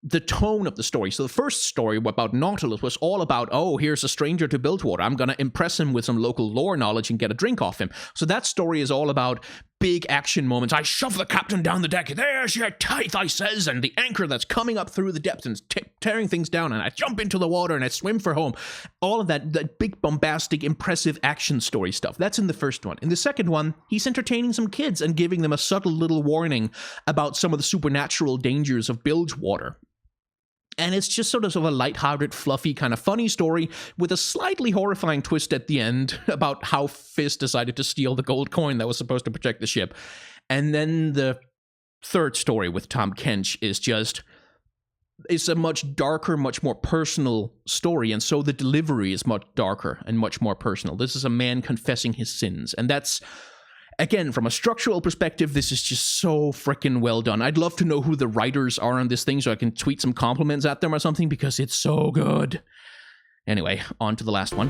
the tone of the story. So the first story about Nautilus was all about, oh, here's a stranger to Bilgewater. I'm going to impress him with some local lore knowledge and get a drink off him. So that story is all about big action moments. I shove the captain down the deck. There's your tithe, I says, and the anchor that's coming up through the depths and tearing things down, and I jump into the water and I swim for home. All of that big, bombastic, impressive action story stuff. That's in the first one. In the second one, he's entertaining some kids and giving them a subtle little warning about some of the supernatural dangers of Bilgewater. And it's just sort of a lighthearted, fluffy, kind of funny story with a slightly horrifying twist at the end about how Fizz decided to steal the gold coin that was supposed to protect the ship. And then the third story with Tahm Kench is just... it's a much darker, much more personal story, and so the delivery is much darker and much more personal. This is a man confessing his sins, and that's... again, from a structural perspective, this is just so freaking well done. I'd love to know who the writers are on this thing so I can tweet some compliments at them or something, because it's so good. Anyway, on to the last one.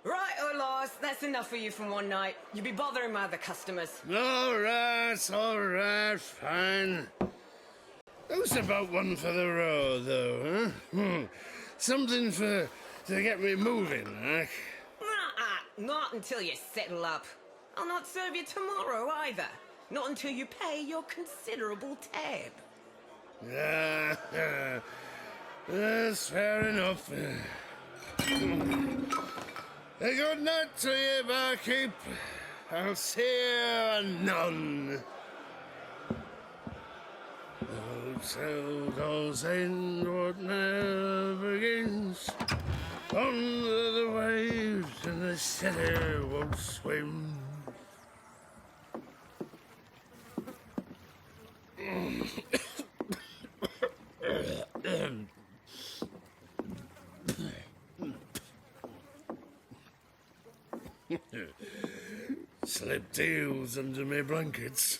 Right, Lars, that's enough for you from one night. You'll be bothering my other customers. All right, fine. How's about one for the road, though, huh? Something to get me moving, like. Not until you settle up. I'll not serve you tomorrow either. Not until you pay your considerable tab. That's fair enough. A good night to you, barkeep. I'll see you anon. Hotel goes in what never begins. Under the waves and the city won't swim. Slip deals under my blankets.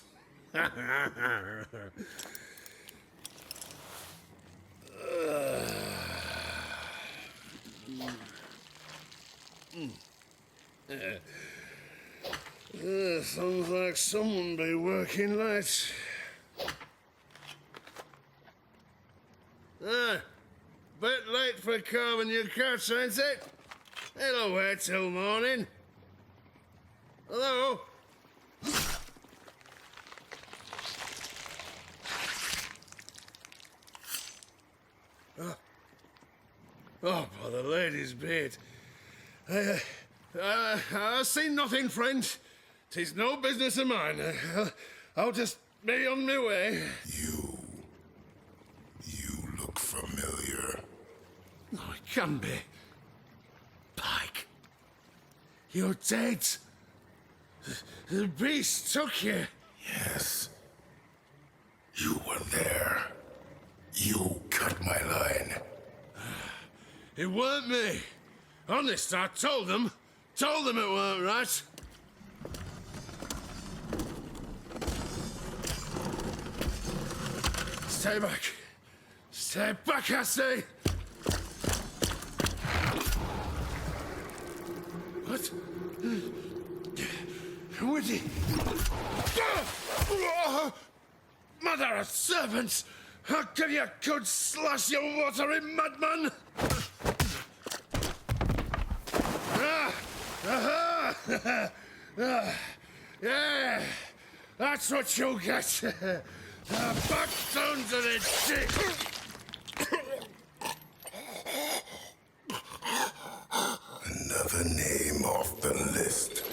Sounds like someone be working late. Bit late for carving your catch, ain't it? It'll wait till morning. Hello? Oh, by the lady's beard. I've seen nothing, friend. 'Tis no business of mine. I'll just be on my way. You look familiar. No, it can't be. Pike. You're dead. The beast took you. Yes. You were there. You cut my line. It weren't me. Honest, I told them. Told them it weren't right. Stay back. Stay back, I say. What? Woody. Mother of servants! How can you could slash your watery madman? Yeah, that's what you get. Back down to the dick. Another name off the list.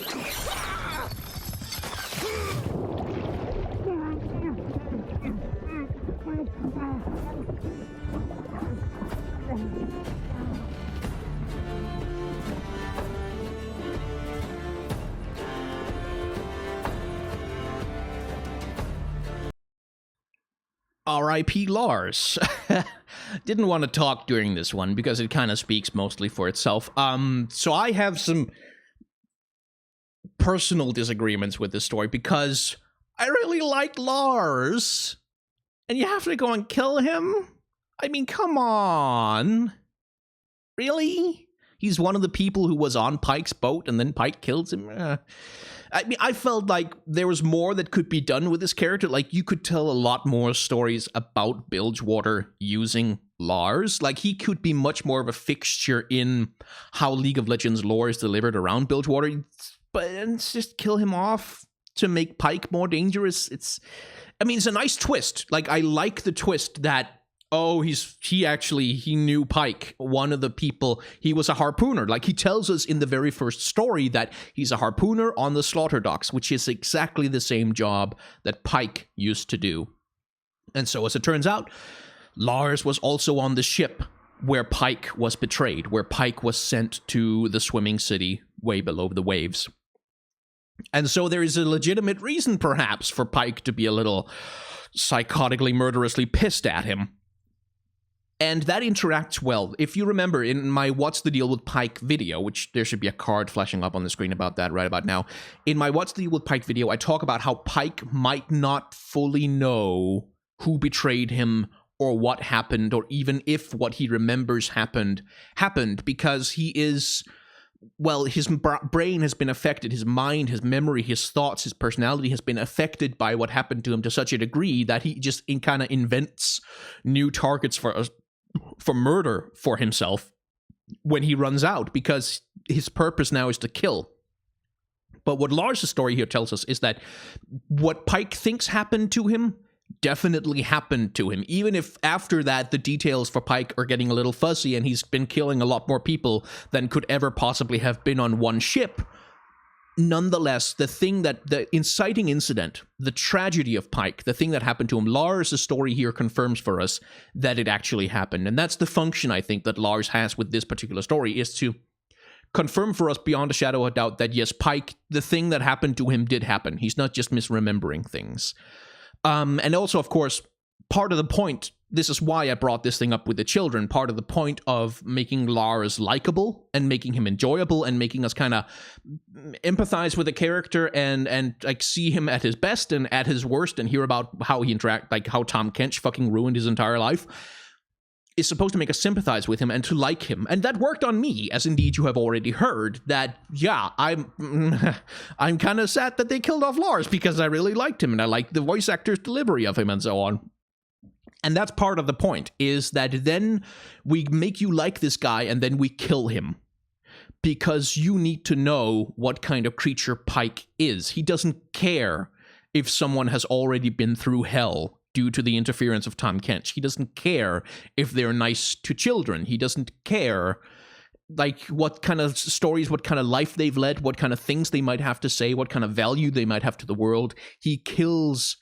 R.I.P. Lars. Didn't want to talk during this one because it kind of speaks mostly for itself. So I have some personal disagreements with this story because I really like Lars. And you have to go and kill him? I mean, come on. Really? He's one of the people who was on Pike's boat, and then Pike kills him. I mean, I felt like there was more that could be done with this character. Like, you could tell a lot more stories about Bilgewater using Lars. Like, he could be much more of a fixture in how League of Legends lore is delivered around Bilgewater. But it's just kill him off to make Pike more dangerous. I mean, it's a nice twist. Like, I like the twist that, oh, he knew Pike, one of the people. He was a harpooner. Like, he tells us in the very first story that he's a harpooner on the slaughter docks, which is exactly the same job that Pike used to do. And so, as it turns out, Lars was also on the ship where Pike was betrayed, where Pike was sent to the swimming city way below the waves. And so there is a legitimate reason, perhaps, for Pike to be a little psychotically, murderously pissed at him. And that interacts well. If you remember, in my What's the Deal with Pike video, which there should be a card flashing up on the screen about that right about now. In my What's the Deal with Pike video, I talk about how Pike might not fully know who betrayed him or what happened, or even if what he remembers happened, because he is... well, his brain has been affected, his mind, his memory, his thoughts, his personality has been affected by what happened to him to such a degree that he just kind of invents new targets for murder for himself when he runs out, because his purpose now is to kill. But what Lars' story here tells us is that what Pike thinks happened to him definitely happened to him, even if after that the details for Pike are getting a little fuzzy and he's been killing a lot more people than could ever possibly have been on one ship. Nonetheless, the inciting incident, the tragedy of Pike, the thing that happened to him, Lars' story here confirms for us that it actually happened. And that's the function, I think, that Lars has with this particular story, is to confirm for us beyond a shadow of a doubt that, yes, Pike, the thing that happened to him did happen. He's not just misremembering things. And also, of course, part of the point, this is why I brought this thing up with the children, part of the point of making Lars likable and making him enjoyable and making us kind of empathize with the character and like see him at his best and at his worst and hear about how he like how Tahm Kench fucking ruined his entire life, is supposed to make us sympathize with him and to like him. And that worked on me, as indeed you have already heard, that, yeah, I'm kind of sad that they killed off Lars because I really liked him and I liked the voice actor's delivery of him and so on. And that's part of the point, is that then we make you like this guy and then we kill him. Because you need to know what kind of creature Pike is. He doesn't care if someone has already been through hell due to the interference of Tahm Kench. He doesn't care if they're nice to children. He doesn't care, like, what kind of stories, what kind of life they've led, what kind of things they might have to say, what kind of value they might have to the world. He kills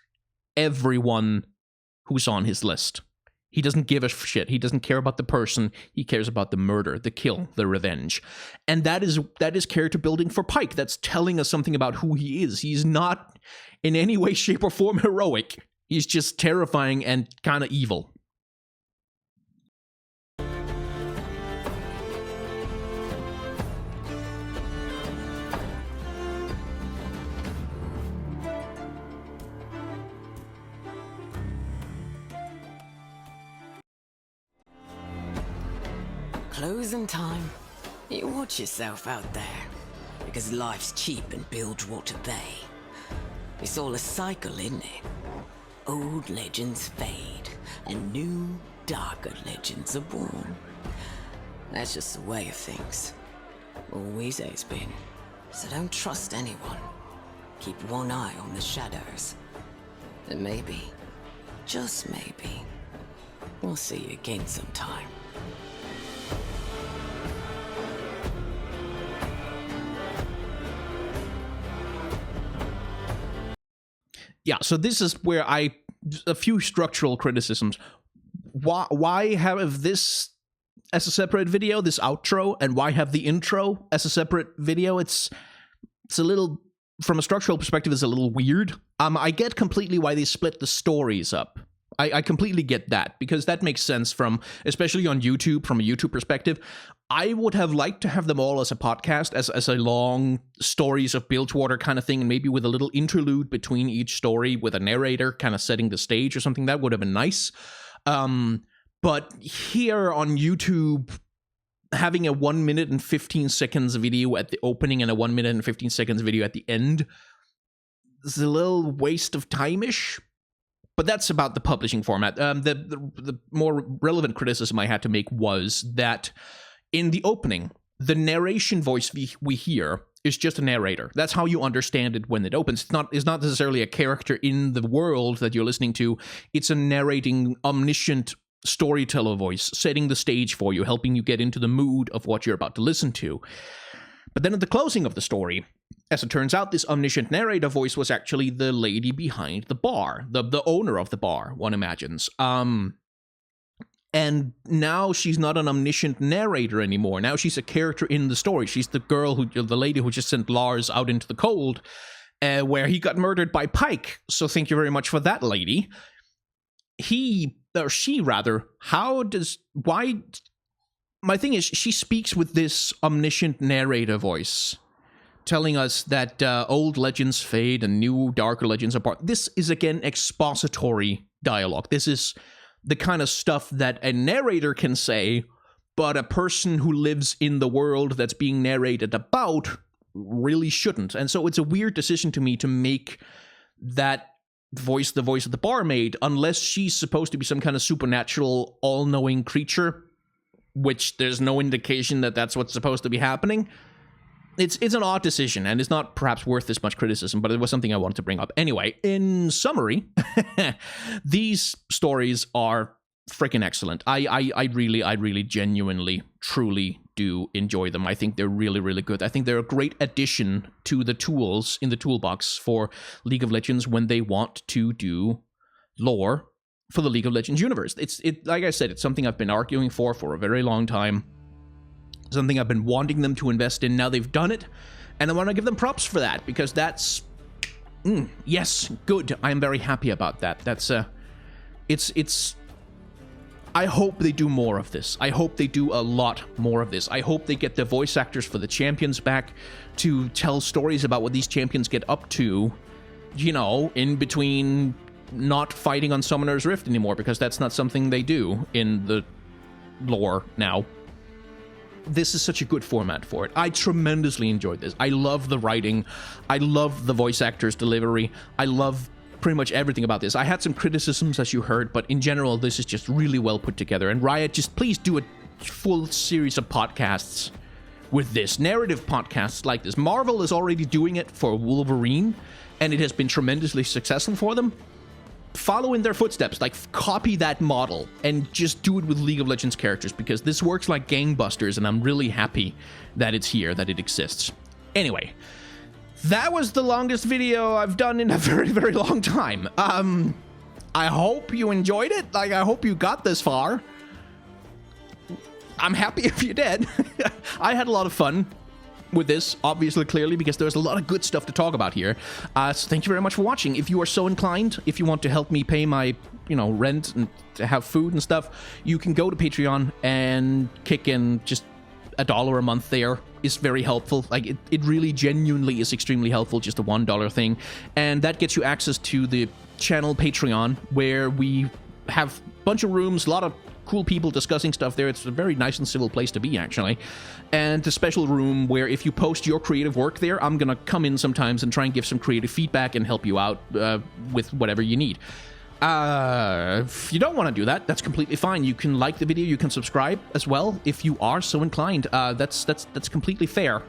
everyone who's on his list. He doesn't give a shit. He doesn't care about the person. He cares about the murder, the kill, the revenge. And that is character building for Pike. That's telling us something about who he is. He's not in any way, shape, or form heroic. He's just terrifying and kind of evil. Closing time. You watch yourself out there, because life's cheap in Bilgewater Bay. It's all a cycle, isn't it? Old legends fade, and new, darker legends are born. That's just the way of things. Always has been. So don't trust anyone. Keep one eye on the shadows. And maybe, just maybe, we'll see you again sometime. Yeah, so this is where a few structural criticisms. Why have this as a separate video, this outro, and why have the intro as a separate video? It's a little, from a structural perspective, it's a little weird. I get completely why they split the stories up. I completely get that, because that makes sense especially on YouTube, from a YouTube perspective. I would have liked to have them all as a podcast, as a long stories of Bilgewater kind of thing, and maybe with a little interlude between each story with a narrator kind of setting the stage or something. That would have been nice. But here on YouTube, having a 1 minute and 15 seconds video at the opening and a 1 minute and 15 seconds video at the end is a little waste of time-ish. But that's about the publishing format. The more relevant criticism I had to make was that in the opening, the narration voice we hear is just a narrator. That's how you understand it when it opens. It's not necessarily a character in the world that you're listening to. It's a narrating, omniscient storyteller voice, setting the stage for you, helping you get into the mood of what you're about to listen to. But then at the closing of the story, as it turns out, this omniscient narrator voice was actually the lady behind the bar, the owner of the bar, one imagines. And now she's not an omniscient narrator anymore. Now she's a character in the story. She's the lady who just sent Lars out into the cold, where he got murdered by Pike. So thank you very much for that, lady. My thing is, she speaks with this omniscient narrator voice, telling us that old legends fade and new, darker legends are born. This is, again, expository dialogue. This is the kind of stuff that a narrator can say, but a person who lives in the world that's being narrated about really shouldn't. And so it's a weird decision to me to make that voice the voice of the barmaid, unless she's supposed to be some kind of supernatural, all-knowing creature, which there's no indication that that's what's supposed to be happening. It's an odd decision, and it's not perhaps worth this much criticism, but it was something I wanted to bring up. Anyway, in summary, these stories are freaking excellent. I really genuinely, truly do enjoy them. I think they're really, really good. I think they're a great addition to the tools in the toolbox for League of Legends when they want to do lore for the League of Legends universe. Like I said, it's something I've been arguing for a very long time. Something I've been wanting them to invest in. Now they've done it, and I want to give them props for that, because that's yes, good. I'm very happy about that. That's it's I hope they do more of this. I hope they do a lot more of this. I hope they get the voice actors for the champions back to tell stories about what these champions get up to, you know, in between not fighting on Summoner's Rift anymore, because that's not something they do in the lore now. This is such a good format for it. I tremendously enjoyed this. I love the writing. I love the voice actors' delivery. I love pretty much everything about this. I had some criticisms, as you heard, but in general, this is just really well put together. And Riot, just please do a full series of podcasts with this. Narrative podcasts like this. Marvel is already doing it for Wolverine, and it has been tremendously successful for them. Follow in their footsteps, like copy that model and just do it with League of Legends characters, because this works like gangbusters, and I'm really happy that it's here, that it exists. Anyway, that was the longest video I've done in a very, very long time. I hope you enjoyed it. Like, I hope you got this far. I'm happy if you did. I had a lot of fun with this, obviously, clearly, because there's a lot of good stuff to talk about here. So thank you very much for watching. If you are so inclined, if you want to help me pay my, rent and to have food and stuff, you can go to Patreon and kick in just $1 a month. There is very helpful. Like, it really genuinely is extremely helpful, just a $1 thing. And that gets you access to the channel Patreon, where we have a bunch of rooms, a lot of cool people discussing stuff there. It's a very nice and civil place to be, actually. And a special room where if you post your creative work there, I'm gonna come in sometimes and try and give some creative feedback and help you out with whatever you need. If you don't want to do that, that's completely fine. You can like the video, you can subscribe as well if you are so inclined. That's completely fair.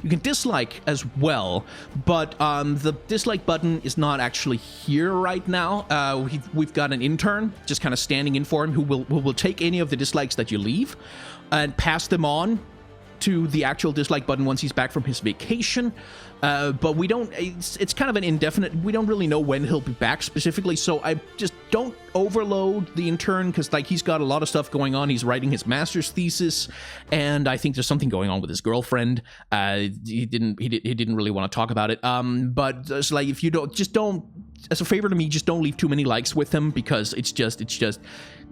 You can dislike as well, but the dislike button is not actually here right now. We've got an intern just kind of standing in for him who will take any of the dislikes that you leave and pass them on to the actual dislike button once he's back from his vacation. But we don't, it's kind of an indefinite, we don't really know when he'll be back specifically, so I just don't overload the intern, because like he's got a lot of stuff going on. He's writing his master's thesis, and I think there's something going on with his girlfriend. He didn't really want to talk about it. But it's like, if you don't, as a favor to me, just don't leave too many likes with him, because it's just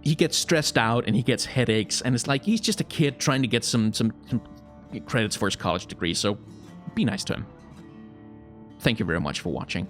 he gets stressed out and he gets headaches, and it's like he's just a kid trying to get some credits for his college degree, so be nice to him. Thank you very much for watching.